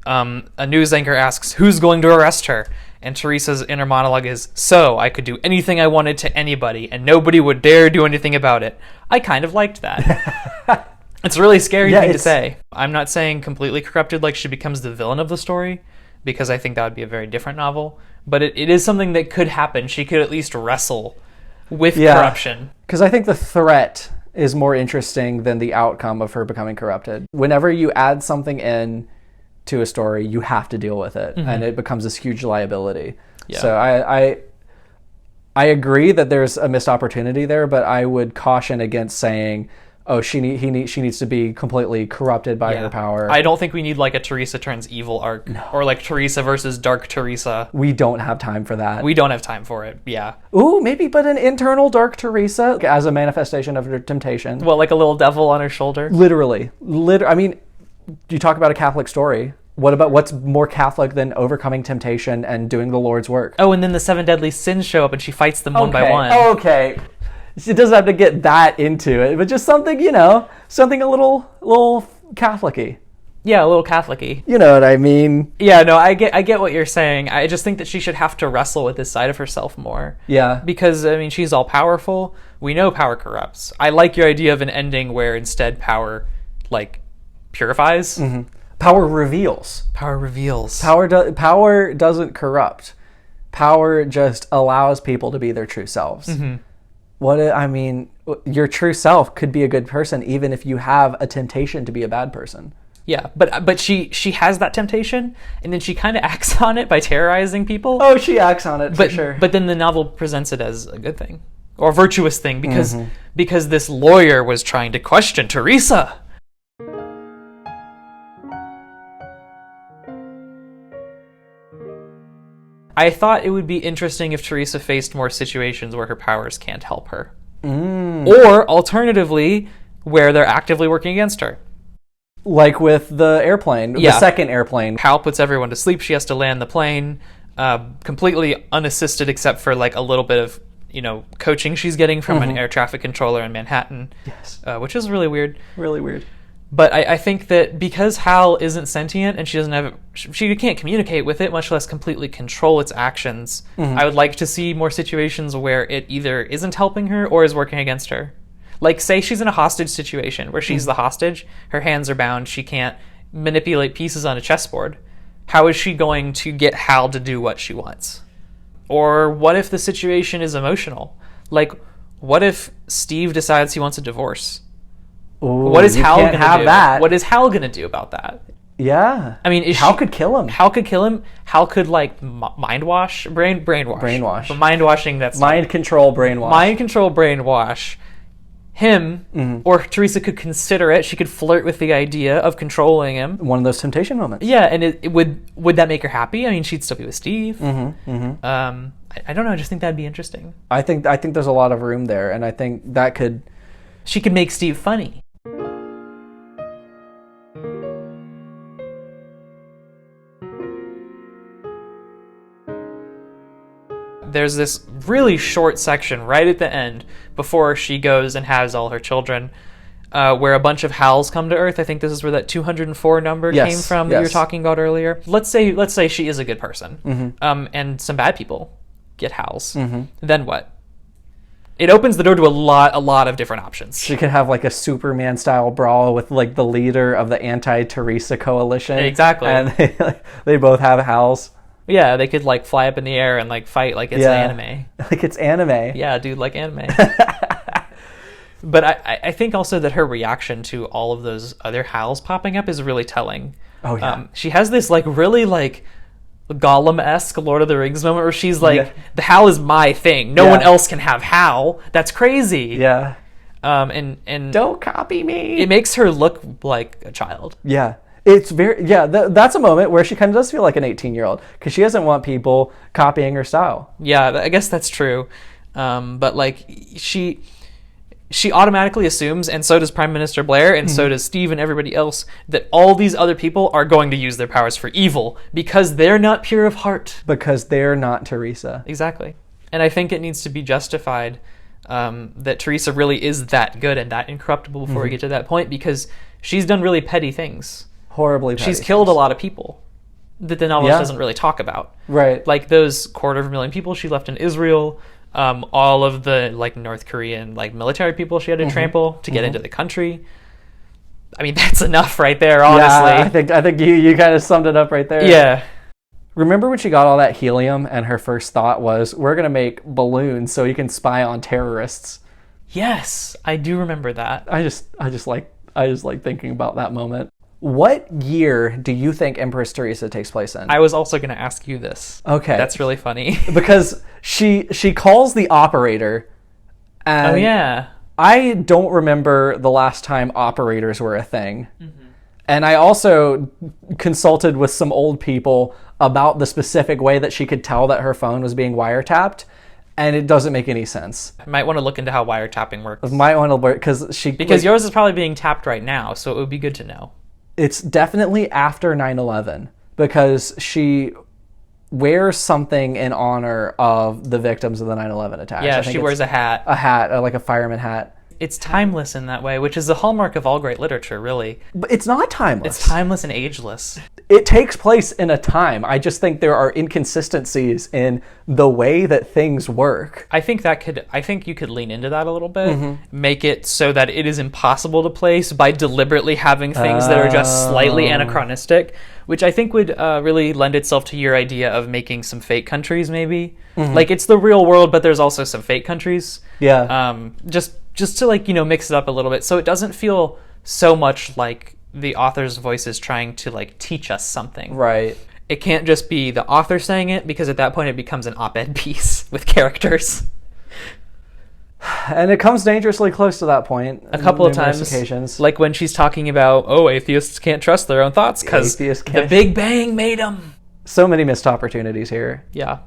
A news anchor asks, who's going to arrest her? And Theresa's inner monologue is, so I could do anything I wanted to anybody, and nobody would dare do anything about it. I kind of liked that. It's a really scary thing to say. I'm not saying completely corrupted like she becomes the villain of the story, because I think that would be a very different novel. But it is something that could happen. She could at least wrestle with corruption. Because I think the threat is more interesting than the outcome of her becoming corrupted. Whenever you add something in to a story, you have to deal with it, and it becomes this huge liability. So I agree that there's a missed opportunity there, but I would caution against saying, oh, she needs to be completely corrupted by her power. I don't think we need like a Theresa turns evil arc, or like Theresa versus Dark Theresa. We don't have time for that. We don't have time for it. Yeah. Ooh, maybe, but an internal Dark Theresa as a manifestation of her temptation. Well, like a little devil on her shoulder. Literally. I mean, you talk about a Catholic story. What's more Catholic than overcoming temptation and doing the Lord's work? Oh, and then the 7 deadly sins show up and she fights them one by one. Okay. It doesn't have to get that into it, but just something, something a little Catholic-y. Yeah, a little Catholic-y. You know what I mean? Yeah, no, I get what you're saying. I just think that she should have to wrestle with this side of herself more. Yeah. Because, I mean, she's all powerful. We know power corrupts. I like your idea of an ending where instead power, like, purifies. Power reveals. Power reveals. Power doesn't corrupt. Power just allows people to be their true selves. Your true self could be a good person even if you have a temptation to be a bad person. Yeah, but she has that temptation, and then she kind of acts on it by terrorizing people. Oh, she acts on it, for sure. But then the novel presents it as a good thing, or a virtuous thing, because this lawyer was trying to question Theresa. I thought it would be interesting if Theresa faced more situations where her powers can't help her. Or, alternatively, where they're actively working against her. Like with the airplane, the second airplane. Hal puts everyone to sleep, she has to land the plane, completely unassisted except for like a little bit of, coaching she's getting from an air traffic controller in Manhattan. Yes. Which is really weird. Really weird. But I think that because Hal isn't sentient and she can't communicate with it, much less completely control its actions, I would like to see more situations where it either isn't helping her or is working against her. Like, say she's in a hostage situation where she's the hostage, her hands are bound, she can't manipulate pieces on a chessboard. How is she going to get Hal to do what she wants? Or what if the situation is emotional? Like, what if Steve decides he wants a divorce? Ooh, what is Hal going to do? That. What is Hal going to do about that? Yeah. I mean, Hal could kill him. Hal could kill him. Hal could, like, brainwash. Brainwash. But mind washing, that's... Mind control, brainwash. Mind control, brainwash. Him, or Theresa could consider it. She could flirt with the idea of controlling him. One of those temptation moments. Yeah, and it would that make her happy? I mean, she'd still be with Steve. I don't know. I just think that'd be interesting. I think there's a lot of room there, and I think that could... She could make Steve funny. There's this really short section right at the end before she goes and has all her children, where a bunch of Hals come to Earth. I think this is where that 204 number came from that you were talking about earlier. Let's say she is a good person, and some bad people get Hals. Then what? It opens the door to a lot of different options. She could have like a Superman style brawl with like the leader of the anti-Theresa coalition. Exactly. And they both have Hals. Yeah, they could like fly up in the air and like fight like it's an anime. Like it's anime. Yeah, dude, like anime. But I think also that her reaction to all of those other Hals popping up is really telling. Oh yeah. She has this like really like Gollum-esque Lord of the Rings moment where she's like, the Hal is my thing. No one else can have Hal. That's crazy. Yeah. And don't copy me. It makes her look like a child. Yeah. It's very, that's a moment where she kind of does feel like an 18-year-old because she doesn't want people copying her style. Yeah, I guess that's true. But like she automatically assumes, and so does Prime Minister Blair, and so does Steve and everybody else, that all these other people are going to use their powers for evil because they're not pure of heart. Because they're not Theresa. Exactly. And I think it needs to be justified that Theresa really is that good and that incorruptible before we get to that point, because she's done really petty things. Horribly petty She's killed a lot of people that the novelist doesn't really talk about. Right. Like those 250,000 people she left in Israel, all of the like North Korean like military people she had to trample to get into the country. I mean, that's enough right there, honestly. Yeah, I think you kind of summed it up right there. Yeah. Remember when she got all that helium and her first thought was, we're going to make balloons so you can spy on terrorists. Yes, I do remember that. I just like thinking about that moment. What year do you think Empress Theresa takes place in? I was also going to ask you this. Okay. That's really funny. Because she calls the operator. And oh, yeah. I don't remember the last time operators were a thing. And I also consulted with some old people about the specific way that she could tell that her phone was being wiretapped. And it doesn't make any sense. I might want to look into how wiretapping works. Might want to work because yours is probably being tapped right now, so it would be good to know. It's definitely after 9/11 because she wears something in honor of the victims of the 9/11 attacks. Yeah, she wears a hat. A hat, like a fireman hat. It's timeless in that way, which is the hallmark of all great literature, really. But it's not timeless. It's timeless and ageless. It takes place in a time. I just think there are inconsistencies in the way that things work. I think you could lean into that a little bit. Make it so that it is impossible to place by deliberately having things that are just slightly anachronistic, which I think would really lend itself to your idea of making some fake countries, maybe. Like, it's the real world, but there's also some fake countries. Yeah. Just to, like, mix it up a little bit so it doesn't feel so much like the author's voice is trying to, like, teach us something. Right. It can't just be the author saying it, because at that point it becomes an op-ed piece with characters. And it comes dangerously close to that point. A couple of times. Occasions. Like when she's talking about, atheists can't trust their own thoughts because the Big Bang made them. So many missed opportunities here. Yeah.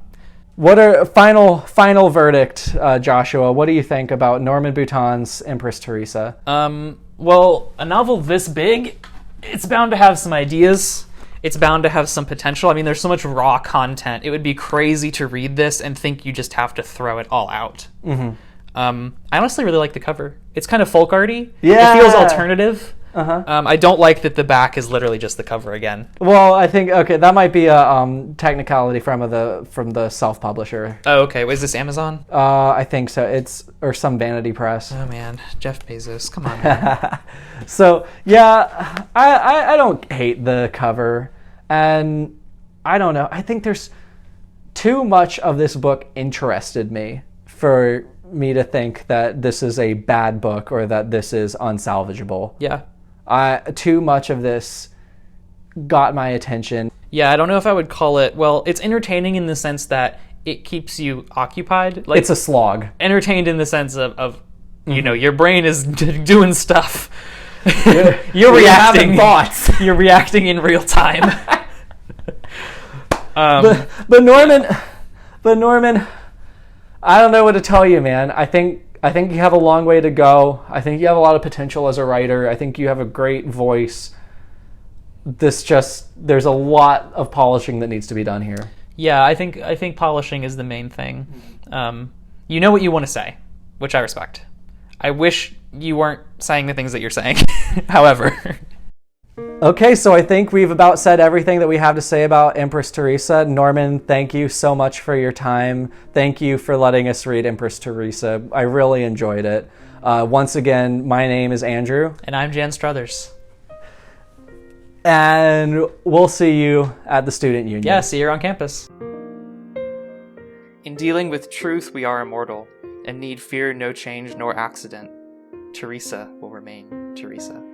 What are final verdict, Joshua? What do you think about Norman Boutin's Empress Theresa? Well, a novel this big, it's bound to have some ideas. It's bound to have some potential. I mean, there's so much raw content. It would be crazy to read this and think you just have to throw it all out. I honestly really like the cover. It's kind of folk arty. Yeah. It feels alternative. I don't like that the back is literally just the cover again. Well, I think that might be a technicality from the self-publisher. Oh, okay. Was this Amazon? I think so. Or some vanity press. Oh man, Jeff Bezos, come on, man. So yeah, I don't hate the cover, and I don't know. I think there's too much of this book interested me for me to think that this is a bad book or that this is unsalvageable. Yeah. Too much of this got my attention. Yeah, I don't know if I would call it, well, it's entertaining in the sense that it keeps you occupied. Like, it's a slog. Entertained in the sense of your brain is doing stuff. You're reacting. Thoughts. You're reacting in real time. But Norman, I don't know what to tell you, man. I think you have a long way to go. I think you have a lot of potential as a writer. I think you have a great voice. There's a lot of polishing that needs to be done here. Yeah, I think polishing is the main thing. You know what you want to say, which I respect. I wish you weren't saying the things that you're saying, however. Okay, so I think we've about said everything that we have to say about Empress Theresa. Norman, thank you so much for your time. Thank you for letting us read Empress Theresa. I really enjoyed it. Once again, my name is Andrew. And I'm Jan Struthers. And we'll see you at the Student Union. Yeah, see you on campus. Dealing with truth, we are immortal, and need fear no change nor accident. Teresa will remain Teresa.